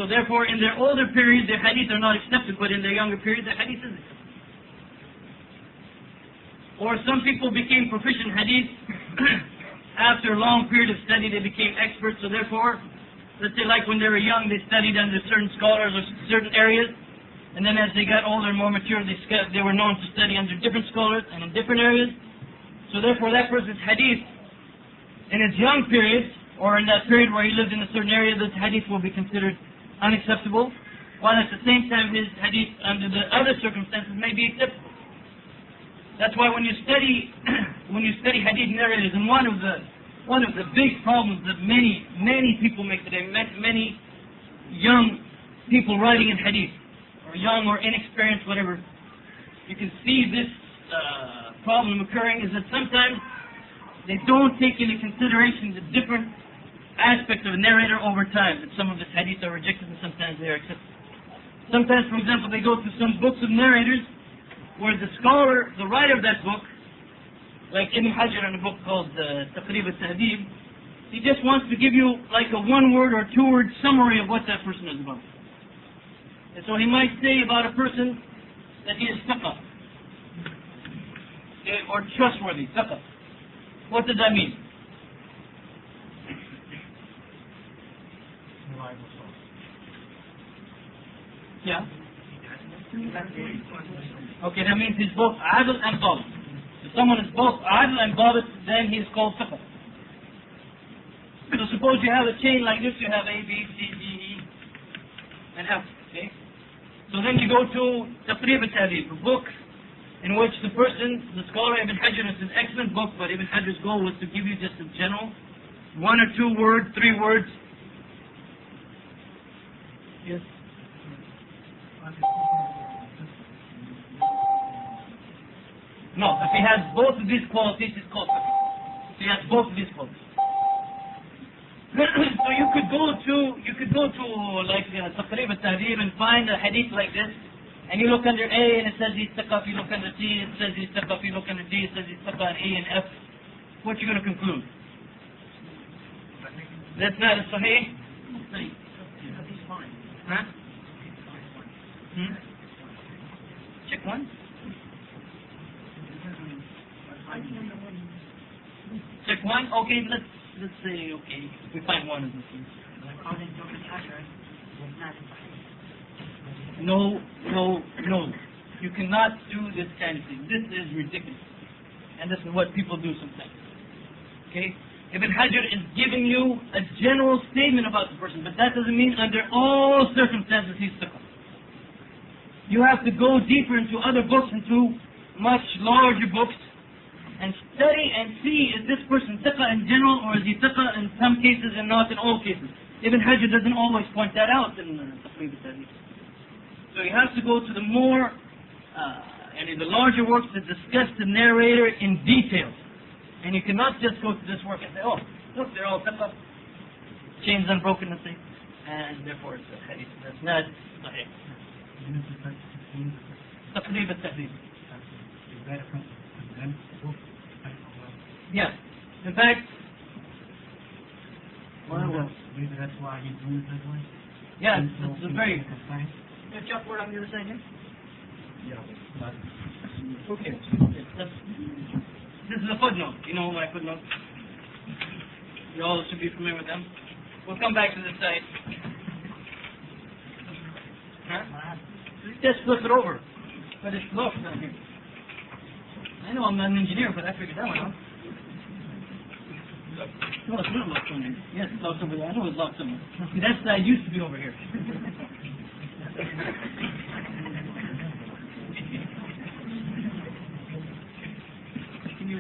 So therefore, in their older period, their hadith are not accepted, but in their younger period, their hadith is accepted. Or some people became proficient hadith after a long period of study. They became experts. So therefore, let's say like when they were young, they studied under certain scholars or certain areas, and then as they got older and more mature, they were known to study under different scholars and in different areas. So therefore, that person's hadith in his young period, or in that period where he lived in a certain area, this hadith will be considered unacceptable, while at the same time his hadith under the other circumstances may be acceptable. That's why when you study hadith narrators, and one of the big problems that many people make today, many young people writing in hadith, or young or inexperienced, whatever, you can see this problem occurring is that sometimes they don't take into consideration the different aspects of a narrator over time. That some of his hadith are rejected and sometimes they are accepted. Sometimes, for example, they go to some books of narrators where the scholar, the writer of that book, like Ibn Hajar in a book called Taqrib al-Tahdib, he just wants to give you like a one-word or two-word summary of what that person is about. And so he might say about a person that he is taqwa, or trustworthy, taqwa. What does that mean? Yeah. Okay, that means he's both adl and dabit. If someone is both adl and dabit, then he is called thiqa. So suppose you have a chain like this, you have A, B, C, D, E, and F. Okay? So then you go to Taqrib al-Tahdib, a book in which the scholar Ibn Hajar, is an excellent book, but Ibn Hajar's goal was to give you just a general, one or two words, 3 words. Yes. No, if he has both of these qualities, it's called thiqa. If he has both of these qualities. So you could go to like Taqrib al-Tahdib and find a hadith like this, and you look under A and it says he's thiqa. If you look under T, it says he's thiqa. If you look under D, it says he's thiqa, and E and F. What are you going to conclude? That's not a sahih? Huh? Check one. Check one. Okay, let's say okay. We find one of these. No. You cannot do this kind of thing. This is ridiculous, and this is what people do sometimes. Okay. Ibn Hajar is giving you a general statement about the person, but that doesn't mean under all circumstances he's thiqa. You have to go deeper into other books, into much larger books, and study and see, is this person thiqa in general, or is he thiqa in some cases and not in all cases? Ibn Hajar doesn't always point that out in Taqrib al-Tahdib. So you have to go to the more, the larger works that discuss the narrator in detail. And you cannot just go to this work and say, oh, look, they're all thiqa, chains unbroken, let's say, and therefore it's a hadith. That's not sahih. Taqrib al-Tahdib. Yeah. In fact, maybe that's why he's doing it that way? Yeah, it's a very... You check what I'm going to say here? Yeah, but... Okay. This is a footnote. You know my footnote? You all should be familiar with them. We'll come back to this side. Huh? Just flip it over. But it's locked down here. I know I'm not an engineer, but I figured that one out. No, it's not locked on there. Yes, it's locked over there. I know it's locked somewhere. See, that side used to be over here. You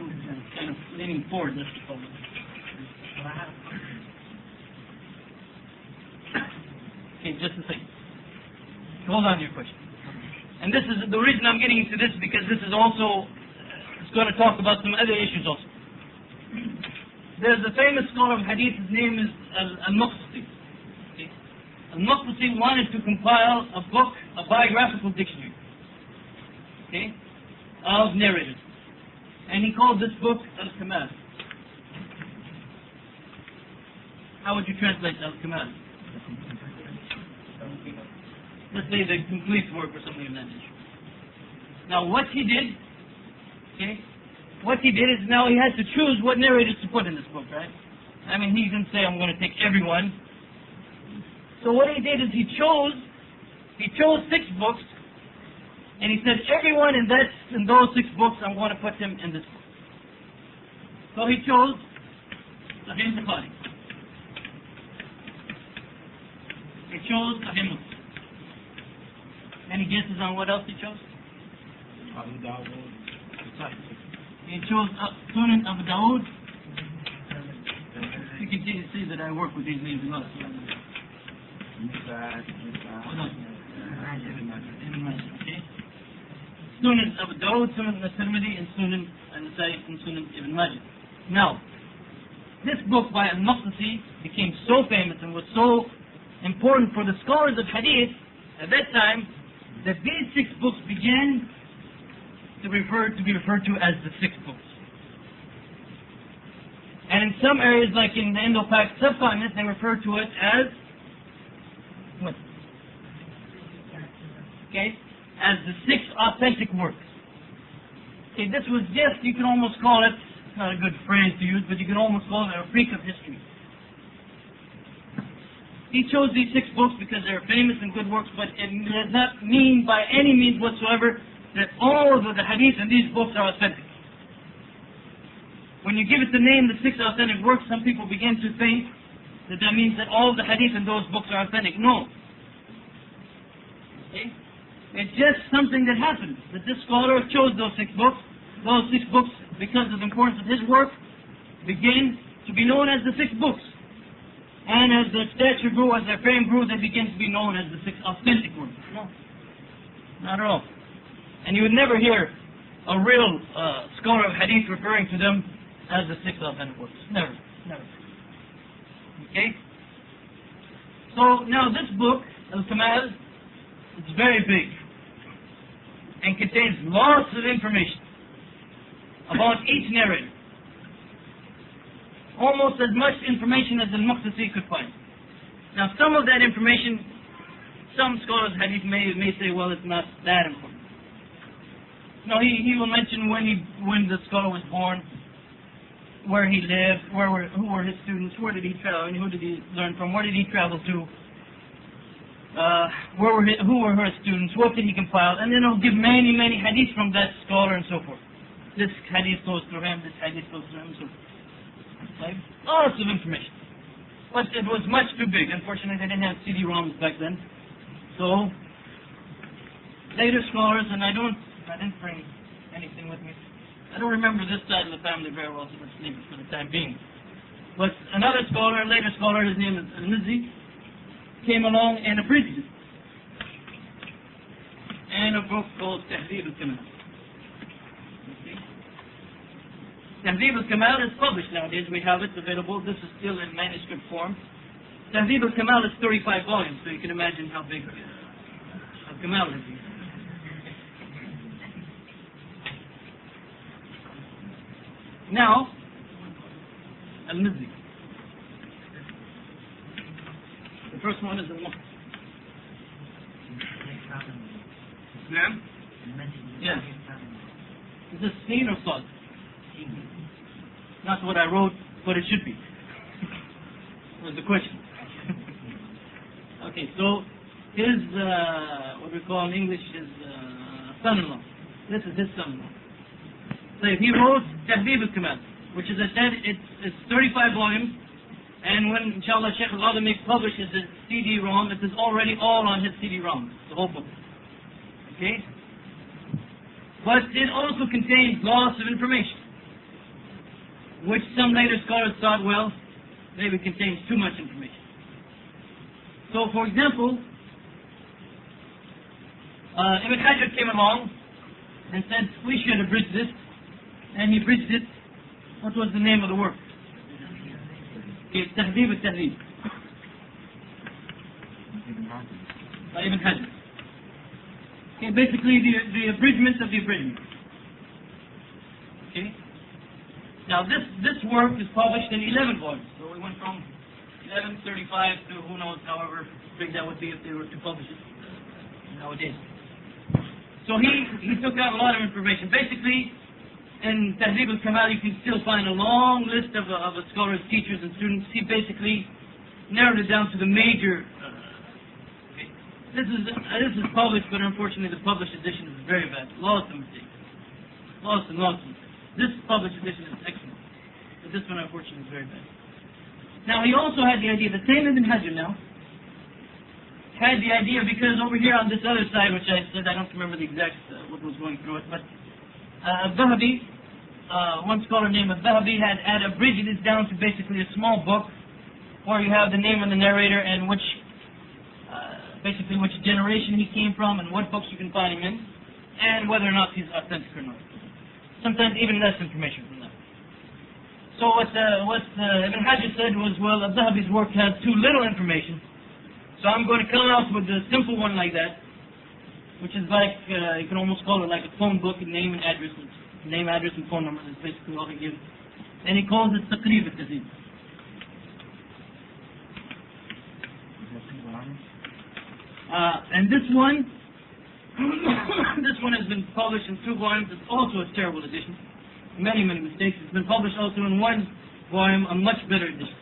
kind of leaning forward, that's the problem. Okay, just a second. Hold on to your question. And this is the reason I'm getting into this, because this is also, it's going to talk about some other issues also. There's a famous scholar of hadith, his name is Al-Maqdisi. Okay. Al-Maqdisi wanted to compile a book, a biographical dictionary, okay, of narrators. And he called this book Al-Kamal. How would you translate Al-Kamal? Let's say the complete work or something of that nature. Now what he did, is now he had to choose what narrators to put in this book, right? I mean, he didn't say, I'm going to take everyone. So what he did is he chose 6 books, and he said, everyone in those 6 books, I'm going to put him in this book. So he chose Sahih Bukhari. He chose Sahih Muslim. Any guesses on what else he chose? Abu Dawud. He chose Sunan Abu Dawud. You can see that I work with these names a lot. Sunan Abu Dawud, Sunan al-Tirmidhi, and Sunan al-Nasai, and Sunan Ibn Majah. Now, this book by Al-Maqdisi became so famous and was so important for the scholars of Hadith at that time that these 6 books began to be referred to as the 6 books. And in some areas, like in the Indo-Pak subcontinent, they refer to it as what? As the 6 authentic works. This was just, you can almost call it, it's not a good phrase to use, but you can almost call it a freak of history. He chose these 6 books because they're famous and good works, but it does not mean by any means whatsoever that all of the hadith in these books are authentic. When you give it the name, the 6 authentic works, some people begin to think that that means that all of the hadith in those books are authentic. No. It's just something that happened, that this scholar chose those 6 books. Those 6 books, because of the importance of his work, began to be known as the 6 books. And as their stature grew, as their fame grew, they began to be known as the 6 authentic works. No, not at all. And you would never hear a real scholar of hadith referring to them as the 6 authentic works. Never. Okay? So now this book, Al-Kamal, it's very big and contains lots of information about each narrator. Almost as much information as Al-Maqdisi could find. Now some of that information, some scholars of hadith may say, well, it's not that important. No, he will mention when the scholar was born, where he lived, who were his students, where did he travel, and who did he learn from, where did he travel to, who were her students, what did he compile, and then he'll give many hadith from that scholar and so forth. This hadith goes through him, this hadith goes through him, and so forth. Lots of information. But it was much too big. Unfortunately, they didn't have CD-ROMs back then. So, later scholars, and I didn't bring anything with me. I don't remember this side of the family very well, so let's leave it for the time being. But another scholar, later scholar, his name is Al-Mizzi, came along and abridged it. And a book called Tahdhib al-Kamal. Tahdhib al-Kamal is published nowadays. We have it available. This is still in manuscript form. Tahdhib al-Kamal is 35 volumes, so you can imagine how big al-Kamal is. Now, Al-Mizzi. The first one is Al-Maqdisi. Ma'am? Yes. Is this seen or thought? Not what I wrote, but it should be. Was the question. Okay, so his, what we call in English, his son-in-law. This is his son-in-law. So he wrote Tahdhib al-Kamal, which is it's 35 volumes, and when, inshallah, Shaykh al-Adami publishes his CD-ROM, it is already all on his CD-ROM, the whole book. Okay? But it also contains lots of information, which some later scholars thought, well, maybe contains too much information. So, for example, Ibn Hajar came along and said, we should abridge this, and he bridged it. What was the name of the work? Tahdhib al-Tahdhib. By Ibn Hajar. Okay, basically the abridgment of the abridgment. Okay? Now this work is published in 11 volumes. So we went from 1135 to who knows, however big that would be if they were to publish it nowadays. So he took out a lot of information. Basically, in Tahdhib al-Kamal, you can still find a long list of scholars, teachers, and students. He basically narrowed it down to the major. This is published, but unfortunately the published edition is very bad. Lots of mistakes. Lots and lots of mistakes. This published edition is excellent. But this one, unfortunately, is very bad. Now, he also had the idea, the same Ibn Hajar now, had the idea, because over here on this other side, which I said, I don't remember the exact, what was going through it, but Al-Dhahabi, one scholar named Al-Dhahabi had abridged it down to basically a small book, where you have the name of the narrator and which, basically which generation he came from and what books you can find him in, and whether or not he's authentic or not. Sometimes even less information from that. So what Ibn Hajar said was, well, Al-Dhahabi's work has too little information, so I'm going to come out with a simple one like that, which is like, you can almost call it like a phone book, name and address, and phone number. That's basically all he gives. And he calls it Taqrib al-Tahdhib. And this one, this one has been published in 2 volumes. It's also a terrible edition. Many, many mistakes. It's been published also in 1 volume, a much better edition.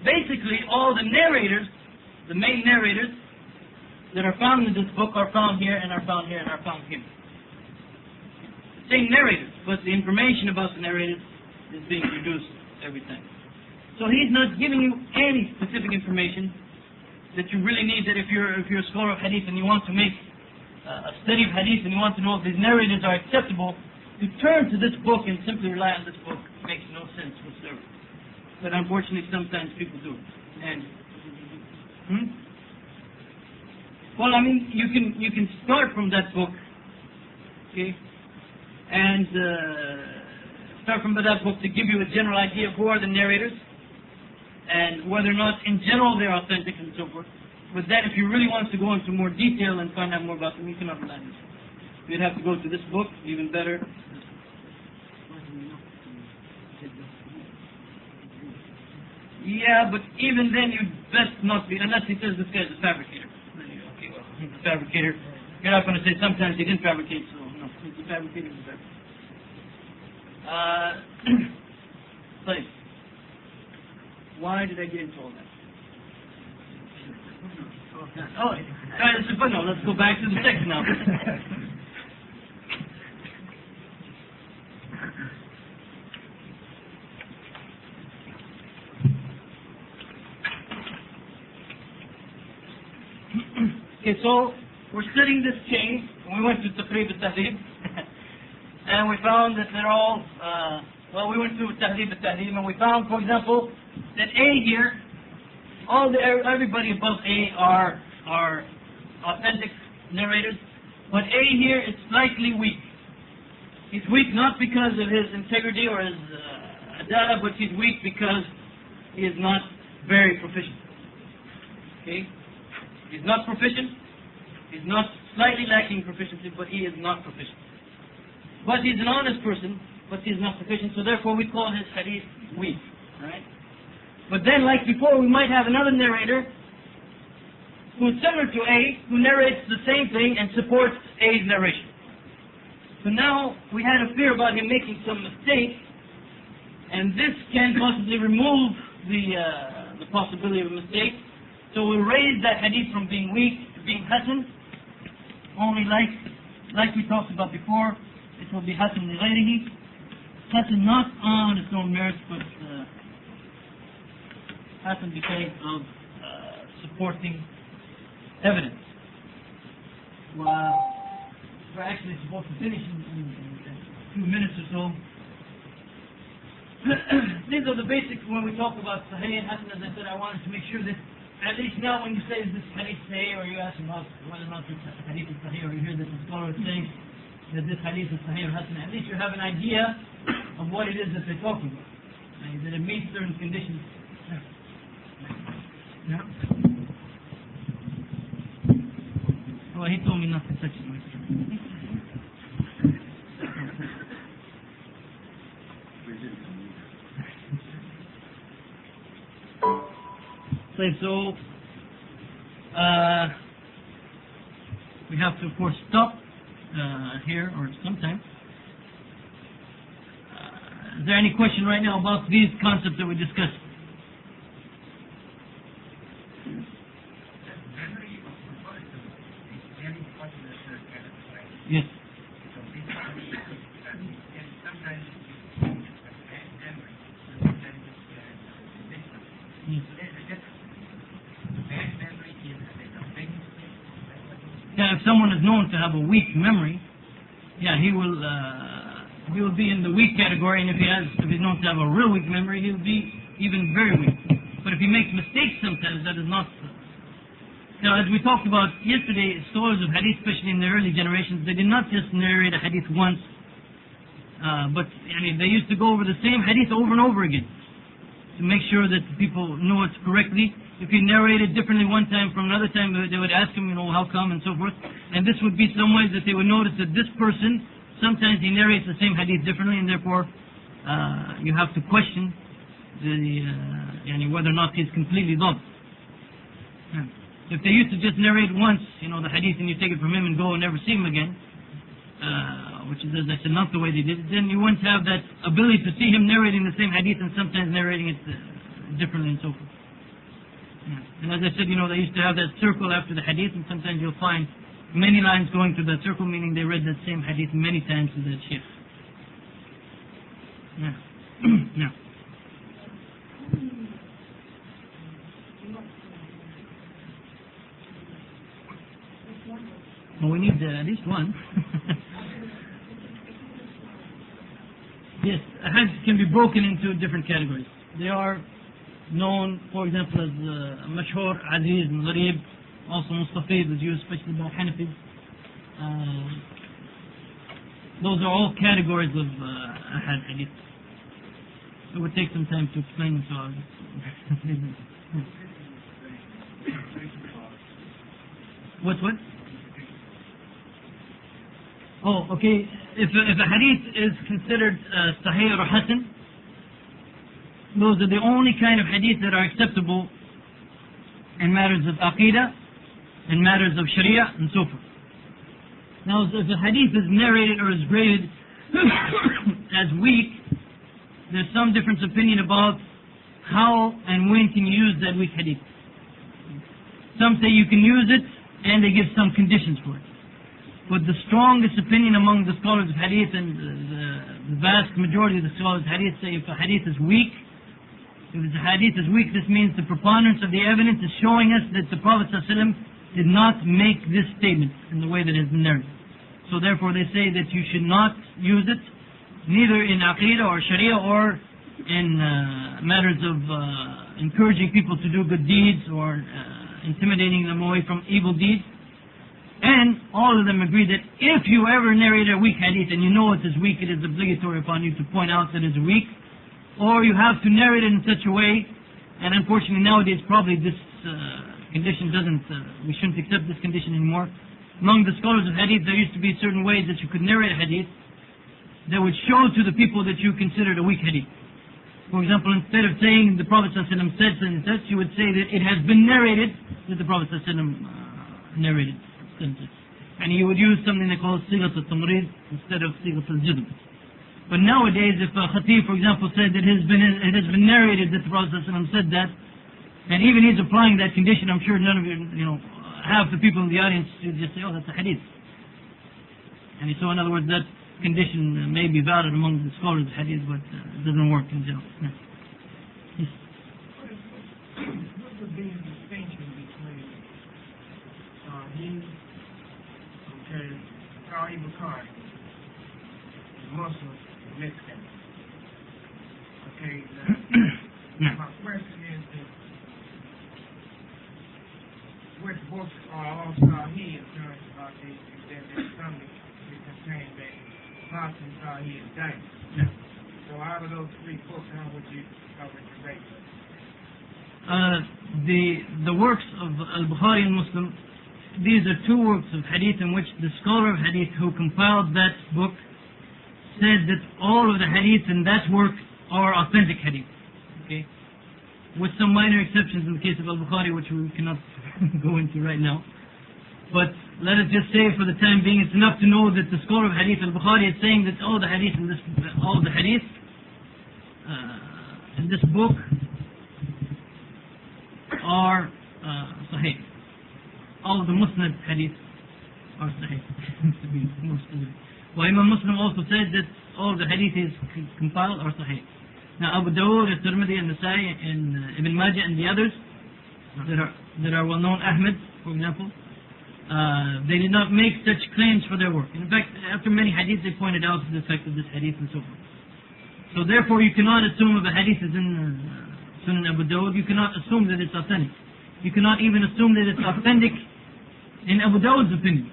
Basically, all the narrators, the main narrators that are found in this book are found here, and are found here, and are found here. Same narrators, but the information about the narrators is being reduced every time. So he's not giving you any specific information that you really need, that if you're a scholar of hadith and you want to make a study of hadith and you want to know if these narrators are acceptable, to turn to this book and simply rely on this book makes no sense whatsoever. But unfortunately sometimes people do. And well, I mean, you can start from that book, okay, and start from that book to give you a general idea of who are the narrators and whether or not in general they're authentic and so forth. But then if you really want to go into more detail and find out more about them, you cannot rely on this. You'd have to go to this book, even better. Yeah, but even then you'd best not be, unless he says this guy's a fabricator. Okay, well, he's a fabricator. You're not going to say sometimes he didn't fabricate, so no, he's a fabricator, he's a fabricator. Please. Why did I get into all that? Oh, alright, it's a footnote. Let's go back to the text now. Okay, so we're studying this chain. We went to Taqrib al-Tahdhib, and we found that they're all, well, we went to Tahdhib al-Tahdhib, and we found, for example, that A here, everybody above A are authentic narrators, but A here is slightly weak. He's weak not because of his integrity or his adalah, but he's weak because he is not very proficient. Okay? He's not proficient. He's not slightly lacking proficiency, but he is not proficient. But he's an honest person, but he is not proficient, so therefore we call his hadith weak. Right? But then, like before, we might have another narrator who is similar to A, who narrates the same thing and supports A's narration. So now we had a fear about him making some mistake, and this can possibly remove the possibility of a mistake. So we raise that hadith from being weak to being hasan, only like we talked about before, it will be hasan li ghayrihi. Hasan not on its own merits, but hasan because of supporting evidence. We're actually supposed to finish in a few minutes or so. These are the basics when we talk about Sahih and Hasan. As I said, I wanted to make sure that at least now when you say, is this hadith Sahih, or you ask about whether or not this hadith is Sahih, or you hear that the scholar is saying that this hadith is Sahih or Hasan, at least you have an idea of what it is that they're talking about. And that it meets certain conditions. Yeah. Well, he told me not to touch it. So we have to, of course, stop here or sometime. Is there any question right now about these concepts that we discussed? Yes. Yeah, if someone is known to have a weak memory, yeah, he will be in the weak category, and if he's known to have a real weak memory, he'll be even very weak. But if he makes mistakes sometimes, that is not so. Now, as we talked about yesterday, scholars of hadith, especially in the early generations, they did not just narrate a hadith once, but they used to go over the same hadith over and over again to make sure that people know it correctly. If he narrated differently one time from another time, they would ask him, how come and so forth. And this would be some ways that they would notice that this person, sometimes he narrates the same hadith differently, and therefore you have to question whether or not he's completely lost. If they used to just narrate once, the hadith, and you take it from him and go and never see him again, which is, as I said, not the way they did it, then you wouldn't have that ability to see him narrating the same hadith and sometimes narrating it differently and so forth. And as I said, they used to have that circle after the hadith, and sometimes you'll find many lines going through that circle, meaning they read that same hadith many times to that sheikh. Yeah. Well, we need at least one. Yes, hadith can be broken into different categories. They are known, for example, as mashhur, aziz, and gharib, also mustafid is used especially by Hanafis. Those are all categories of ahad hadith. It would take some time to explain them, so I'll just What? Oh, okay. If a hadith is considered sahih or hasan, those are the only kind of hadith that are acceptable in matters of aqidah, in matters of sharia, and so forth. Now, if a hadith is narrated or is graded as weak, there's some difference of opinion about how and when can you use that weak hadith. Some say you can use it, and they give some conditions for it. But the strongest opinion among the scholars of hadith, and the vast majority of the scholars of hadith, say if a hadith is weak, if the hadith is weak, this means the preponderance of the evidence is showing us that the Prophet ﷺ did not make this statement in the way that has been narrated. So therefore they say that you should not use it, neither in aqidah or sharia or in matters of encouraging people to do good deeds or intimidating them away from evil deeds. And all of them agree that if you ever narrate a weak hadith and you know it is weak, it is obligatory upon you to point out that it is weak, or you have to narrate it in such a way, and unfortunately nowadays probably this condition we shouldn't accept this condition anymore. Among the scholars of hadith, there used to be certain ways that you could narrate a hadith that would show to the people that you considered a weak hadith. For example, instead of saying the Prophet ﷺ said such and such, you would say that it has been narrated that the Prophet ﷺ narrated. And you would use something they call sigat al-tamrid instead of sigat al-jizm. But nowadays, if a khatib, for example, said that it has been narrated that the Prophet ﷺ said that, and even he's applying that condition, I'm sure none of you, half the people in the audience would just say, oh, that's a hadith. And so, in other words, that condition may be valid among the scholars of hadith, but it doesn't work in general. Yeah. Yes. What would be the distinction between Sahih Bukhari, Muslims, Mexican? Okay, my question is that which books are all Sahih in terms of there's some that contain the Muslim Sahih and Dane. So out of those three books, how would you rate them? The works of Al-Bukhari and Muslim, these are two works of hadith in which the scholar of hadith who compiled that book said that all of the hadith in that work are authentic hadith. Okay? with some minor exceptions in the case of Al-Bukhari, which we cannot go into right now. But let us just say for the time being, it's enough to know that the scholar of Hadith Al-Bukhari is saying that all the Hadith in this book are Sahih. All of the Musnad Hadith are Sahih, to be more specific. Well, Imam Muslim also said that all the Hadith is compiled are Sahih. Now Abu Dawud, Tirmidhi, and Nasai, and Ibn Majah, and the others that are well known, Ahmed, for example, they did not make such claims for their work. In fact, after many hadiths, they pointed out the effect of this hadith and so forth. So therefore, you cannot assume if a hadith is in Sunan Abu Dawud, you cannot assume that it's authentic. You cannot even assume that it's authentic in Abu Dawud's opinion.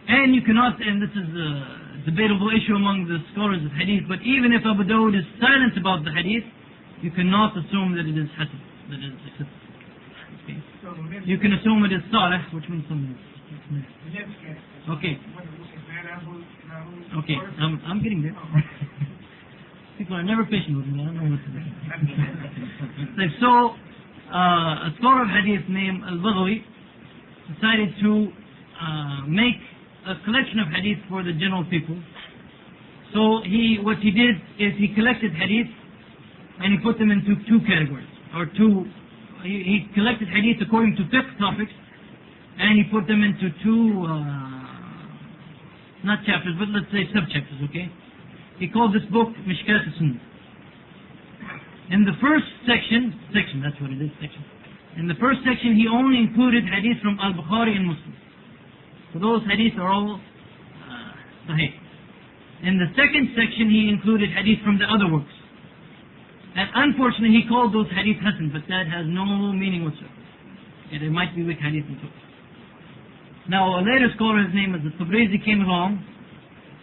And you cannot, and this is a debatable issue among the scholars of hadith, but even if Abu Dawud is silent about the hadith, you cannot assume that it is hasan, that it is accepted. Okay. You can assume it is salih, which means something. Okay. Okay, I'm getting there. People are never patient with me. I don't know what to do. So, a scholar of hadith named Al-Baghawi decided to make a collection of hadith for the general people. So what he did is he collected hadith and he put them into two categories, or two. He collected hadith according to fiqh topics, and he put them into two, not chapters, but let's say subchapters, okay? He called this book Mishkat al-Sunnah. In the first section, that's what it is, section. In the first section, he only included hadith from Al-Bukhari and Muslim. So those hadith are all Sahih. In the second section, he included hadith from the other works. And unfortunately, he called those hadith hasan, but that has no meaning whatsoever. Yeah, there might be weak hadith and so. Now, a later scholar, his name is Tabrizi, came along.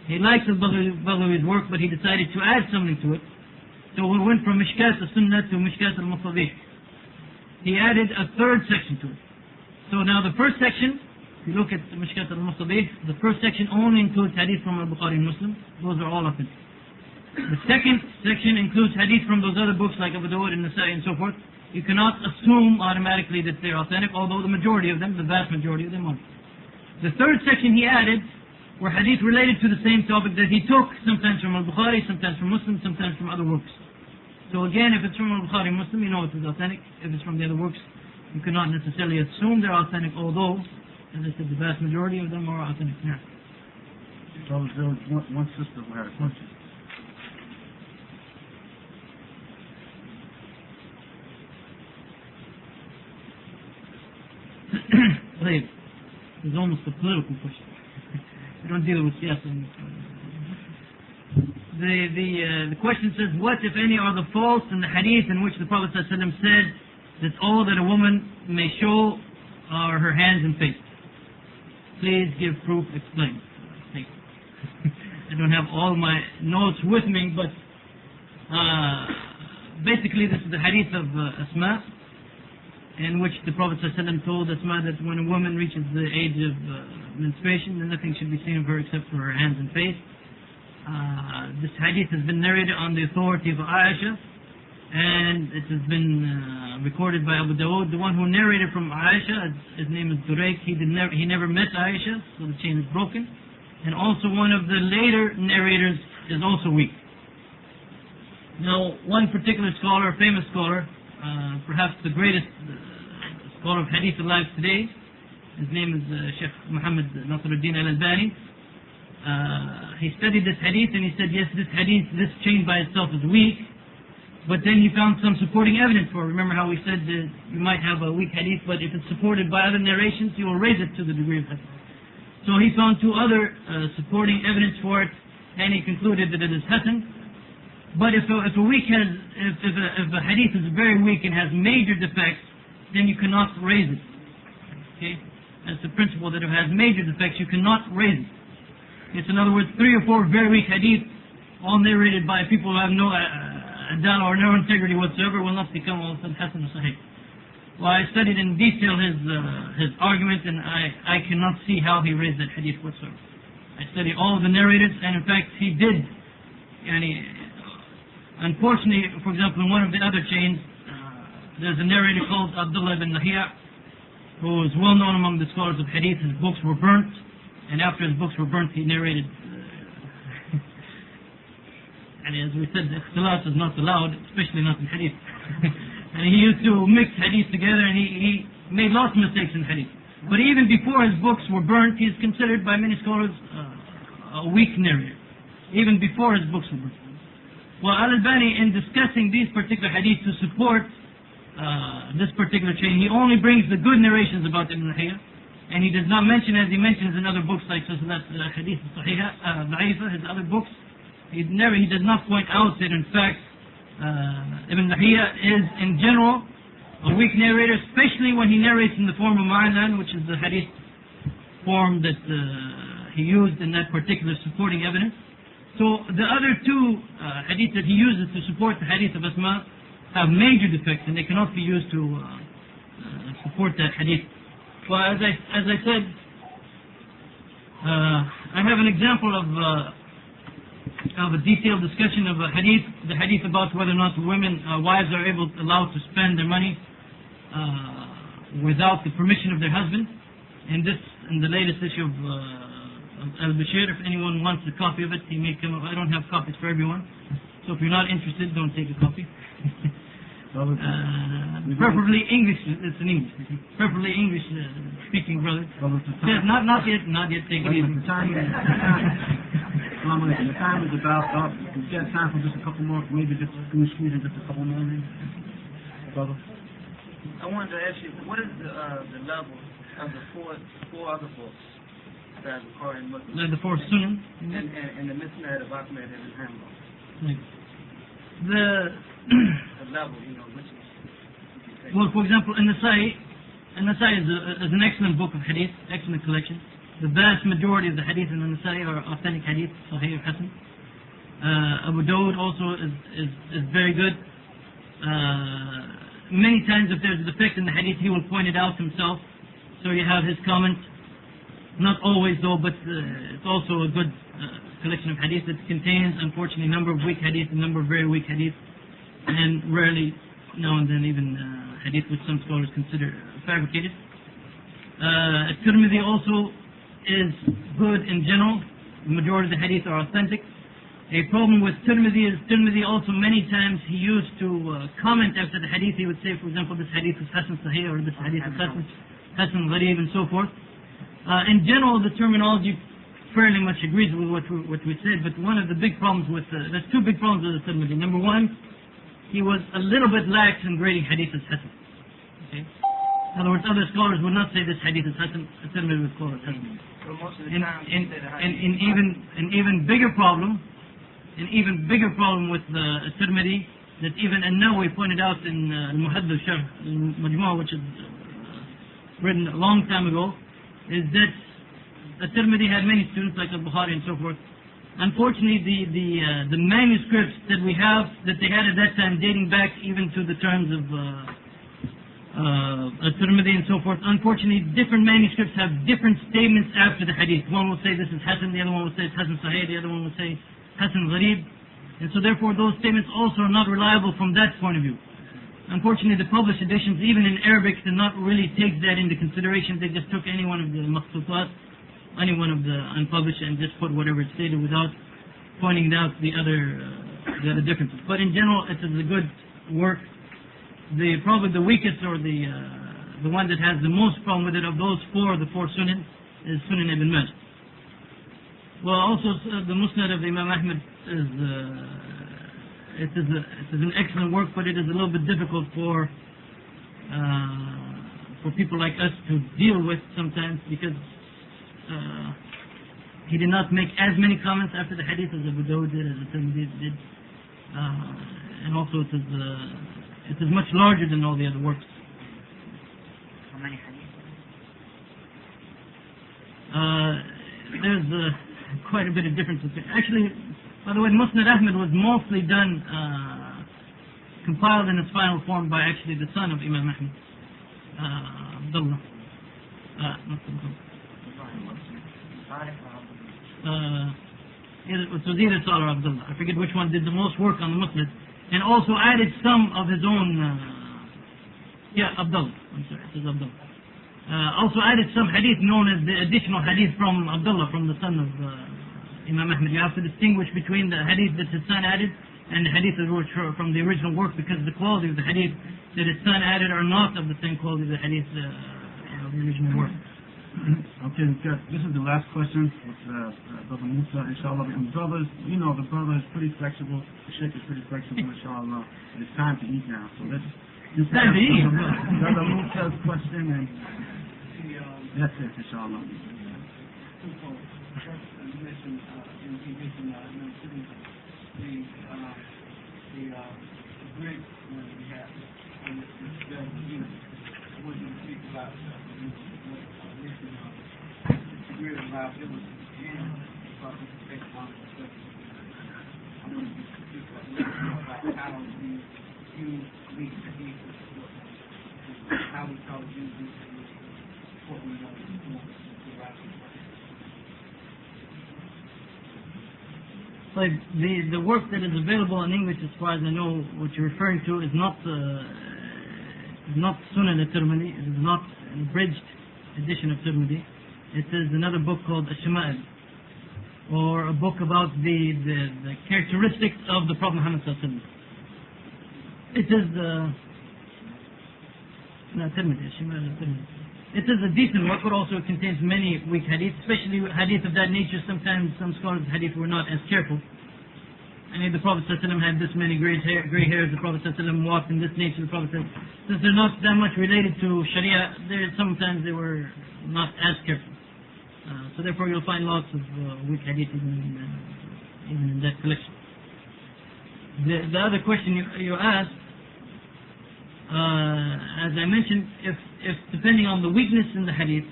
He likes Al-Baghawi's work, but he decided to add something to it. So we went from Mishkat al-Sunnah to Mishkat al-Masabih. He added a third section to it. So now the first section, if you look at Mishkat al-Masabih, the first section only includes hadith from Al-Bukhari and Muslim. Those are all authentic. The second section includes hadith from those other books like Abu Dawud and Nasai and so forth. You cannot assume automatically that they're authentic, although the majority of them, the vast majority of them are. The third section he added were hadith related to the same topic that he took, sometimes from Al-Bukhari, sometimes from Muslim, sometimes from other works. So again, if it's from Al-Bukhari and Muslim, you know it is authentic. If it's from the other works, you cannot necessarily assume they're authentic, although, as I said, the vast majority of them are authentic. Yeah. So there was one sister who had a question. It's almost a political question. We don't deal with siyasa. The question says, what, if any, are the faults in the hadith in which the Prophet ﷺ said that all that a woman may show are her hands and face? Please give proof, explain. I don't have all my notes with me, but basically this is the hadith of Asma, in which the Prophet ﷺ told Asma that when a woman reaches the age of menstruation, then nothing should be seen of her except for her hands and face. This hadith has been narrated on the authority of Aisha, and it has been recorded by Abu Dawud. The one who narrated from Aisha, his name is Durayk, he never met Aisha, so the chain is broken. And also one of the later narrators is also weak. Now, one particular scholar, a famous scholar, perhaps the greatest scholar of hadith alive today, his name is Sheikh Muhammad Nasruddin al-Albani. He studied this hadith and he said, yes, this hadith, this chain by itself is weak, but then he found some supporting evidence for it. Remember how we said that you might have a weak hadith, but if it's supported by other narrations, you will raise it to the degree of hadith. So he found two other supporting evidence for it, and he concluded that it is hasan. But if a hadith is very weak and has major defects, then you cannot raise it. Okay, that's the principle, that if it has major defects, you cannot raise it. It's, in other words, 3 or 4 very weak hadith, all narrated by people who have no adala or no integrity whatsoever, will not become all hasan or sahih. Well, I studied in detail his argument, and I cannot see how he raised that hadith whatsoever. I studied all of the narrators, and in fact, he did. Unfortunately, for example, in one of the other chains, there's a narrator called Abdullah ibn Lahiya, who is well known among the scholars of hadith. His books were burnt, and after his books were burnt, he narrated. And as we said, ikhtilat is not allowed, especially not in hadith. And he used to mix hadith together, and he made lots of mistakes in hadith. But even before his books were burnt, he is considered by many scholars a weak narrator, even before his books were burnt. Well, Al-Albani, in discussing these particular hadith to support this particular chain, he only brings the good narrations about Ibn Lahiya, and he does not mention, as he mentions in other books like Hadith Sahiha, Da'ifa, his other books, he does not point out that in fact Ibn Lahiya is in general a weak narrator, especially when he narrates in the form of Ma'anan, which is the hadith form that he used in that particular supporting evidence. So the other two hadith that he uses to support the hadith of Asma have major defects, and they cannot be used to support that hadith. Well, as I said, I have an example of a detailed discussion of a hadith, the hadith about whether or not women, wives are allowed to spend their money without the permission of their husband. In the latest issue of Al-Bashir, if anyone wants a copy of it, he may come up. I don't have copies for everyone, so if you're not interested, don't take a copy. Preferably English. It's in English. Preferably English speaking brother. Yes, not yet. Take it easy. The time is about up. We've got time for just a couple more. Maybe just can we squeeze in just a couple more, maybe? Brother. I wanted to ask you, what is the level of the four other books that are recorded in Muslim? Like the four Sunan and the Misnad of Ahmed and Hanbal. The level, which is... Well, for example, An-Nasai is an excellent book of hadith, excellent collection. The vast majority of the hadith in An-Nasai are authentic hadith, Sahih or Hasan. Abu Dawud also is very good. Many times if there's a defect in the hadith, he will point it out himself. So you have his comment. Not always though, but it's also a good collection of hadith that contains, unfortunately, a number of weak hadith, a number of very weak hadith, and rarely, now and then, even hadith which some scholars consider fabricated. Tirmidhi also is good in general. The majority of the hadith are authentic. A problem with Tirmidhi is Tirmidhi also many times he used to comment after the hadith. He would say, for example, this hadith is Hasan Sahih, or this hadith is Hasan Gharib, and so forth. In general, the terminology fairly much agrees with what we said, but one of the big problems with there's two big problems with the Tirmidhi. Number one, he was a little bit lax in grading hadith as Hasan. Okay? In other words, other scholars would not say this hadith is Hasan, the Tirmidhi would call it Hasan. An even bigger problem with the Tirmidhi, that even An-Nawawi pointed out in Al-Muhaddith Sharh Al-Majmu', which is written a long time ago, is that the Tirmidhi had many students like Al-Bukhari and so forth. Unfortunately, the manuscripts that we have, that they had at that time, dating back even to the terms of Tirmidhi and so forth, unfortunately, different manuscripts have different statements after the hadith. One will say this is Hasan, the other one will say it's Hasan Sahih, the other one will say Hasan Gharib. And so therefore those statements also are not reliable from that point of view. Unfortunately, the published editions, even in Arabic, did not really take that into consideration. They just took any one of the makhtutat, any one of the unpublished, and just put whatever it stated without pointing out the other differences. But in general, it is a good work. Probably the weakest, or the one that has the most problem with it of those the four Sunan, is Sunan Ibn Majah. Well, also the Musnad of Imam Ahmed is it is an excellent work, but it is a little bit difficult for people like us to deal with sometimes, because he did not make as many comments after the hadith as Abu Dawud did, as the Tirmidhi did, and also it is much larger than all the other works. How many hadiths? There's quite a bit of difference. Actually, by the way, Musnad Ahmed was mostly done, compiled in its final form by actually the son of Imam Ahmed, Abdullah. It was either Salih or Abdullah. I forget which one did the most work on the Musnad, and also added some of his own Yeah, Abdullah. I'm sorry, it says Abdullah. Also added some hadith known as the additional hadith from Abdullah, from the son of Imam Ahmad. You have to distinguish between the hadith that his son added and the hadith that were from the original work, because the quality of the hadith that his son added are not of the same quality of the hadith of the original work. Okay, this is the last question with Brother Musa, inshallah. And brothers, you know, the brother is pretty flexible, the sheikh is pretty flexible, inshallah. It's time to eat now, so let's It's time to eat. Brother Musa's question, and that's it, inshallah. Like the work that is available in English, as far as I know, what you're referring to is not Sunan al-Tirmidhi. It is not an abridged edition of Tirmidhi. It is another book called Ash-Shama'il, or a book about the characteristics of the Prophet Muhammad sallallahu alaihi wasallam. It is Tirmidhi, Ash-Shama'il al-Tirmidhi. It is a decent work, but also it contains many weak hadith, especially hadith of that nature. Sometimes some scholars of hadith were not as careful. I mean, the Prophet ﷺ had this many gray hairs, the Prophet ﷺ walked in this nature, the Prophet ﷺ, since they're not that much related to Sharia, sometimes they were not as careful. So therefore you'll find lots of weak hadith even in that collection. The other question you asked, as I mentioned, if depending on the weakness in the hadith,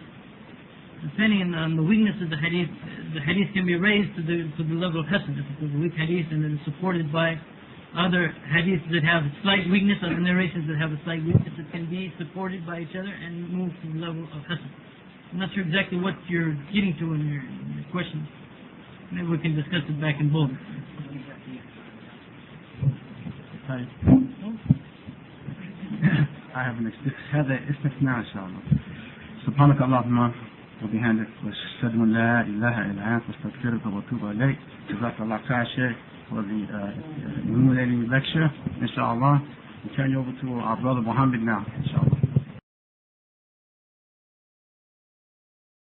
depending on the weakness of the hadith can be raised to the level of hasan. If it's a weak hadith and it is supported by other hadiths that have a slight weakness, other narrations that have a slight weakness, it can be supported by each other and move to the level of hasan. I'm not sure exactly what you're getting to in your question. Maybe we can discuss it back in Boulder. I have an هذا استثناء إن شاء الله. سبحانك اللهم وبحمدك وأشهد أن لا إله إلا أنت أستغفرك وأتوب إليك. جزاك الله خير Sheikh for the illuminating lecture. Inshallah, we turn you over to our brother Muhammad now. Inshallah.